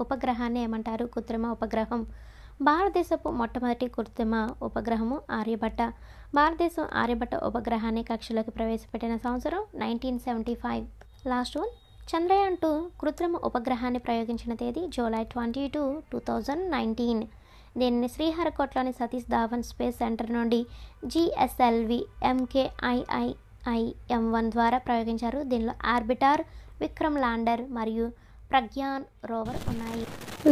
ఉపగ్రహాన్ని ఏమంటారు? కృత్రిమ ఉపగ్రహం. భారతదేశపు మొట్టమొదటి కృత్రిమ ఉపగ్రహము ఆర్యభట్ట. భారతదేశం ఆర్యభట్ట ఉపగ్రహాన్ని కక్షలోకి ప్రవేశపెట్టిన సంవత్సరం 1975. Last one. చంద్రయాన్ 2 కృత్రిమ ఉపగ్రహాన్ని ప్రయోగించిన తేదీ July 22, 2019. దీనిని శ్రీహరికోటలోని సతీష్ ధావన్ స్పేస్ సెంటర్ నుండి GSLV MKIIM-1 ద్వారా ప్రయోగించారు. దీనిలో ఆర్బిటర్, విక్రమ్ ల్యాండర్ మరియు ప్రజ్ఞాన్ రోవర్ ఉన్నాయి.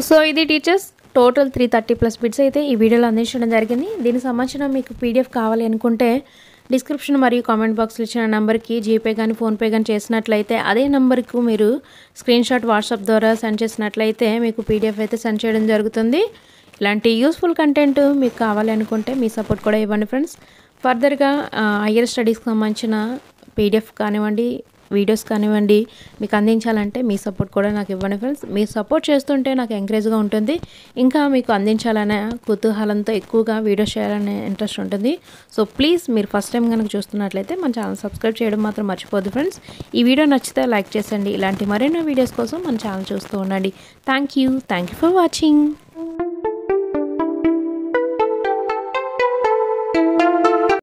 సో ఇది టీచర్స్ టోటల్ 330+ బిట్స్ అయితే ఈ వీడియోలో అందించడం జరిగింది. దీనికి సంబంధించిన మీకు PDF కావాలి అనుకుంటే డిస్క్రిప్షన్ మరియు కామెంట్ బాక్స్లో ఇచ్చిన నెంబర్కి జీపే కానీ ఫోన్పే కానీ చేసినట్లయితే అదే నెంబర్కు మీరు స్క్రీన్ షాట్ వాట్సాప్ ద్వారా సెండ్ చేసినట్లయితే మీకు PDF అయితే సెండ్ చేయడం జరుగుతుంది. ఇలాంటి యూస్ఫుల్ కంటెంట్ మీకు కావాలి అనుకుంటే మీ సపోర్ట్ కూడా ఇవ్వండి ఫ్రెండ్స్. ఫర్దర్గా హయ్యర్ స్టడీస్కి సంబంధించిన PDF కానివ్వండి, వీడియోస్ కానివ్వండి మీకు అందించాలంటే మీ సపోర్ట్ కూడా నాకు ఇవ్వండి ఫ్రెండ్స్. మీరు సపోర్ట్ చేస్తుంటే నాకు ఎంకరేజ్గా ఉంటుంది. ఇంకా మీకు అందించాలనే కుతూహలంతో ఎక్కువగా వీడియోస్ చేయాలనే ఇంట్రెస్ట్ ఉంటుంది. సో ప్లీజ్ మీరు ఫస్ట్ టైం కనుక చూస్తున్నట్లయితే మన ఛానల్ సబ్స్క్రైబ్ చేయడం మాత్రం మర్చిపోద్దు ఫ్రెండ్స్. ఈ వీడియో నచ్చితే లైక్ చేసండి. ఇలాంటి మరెన్నో వీడియోస్ కోసం మన ఛానల్ చూస్తూ ఉండండి. Thank you for watching.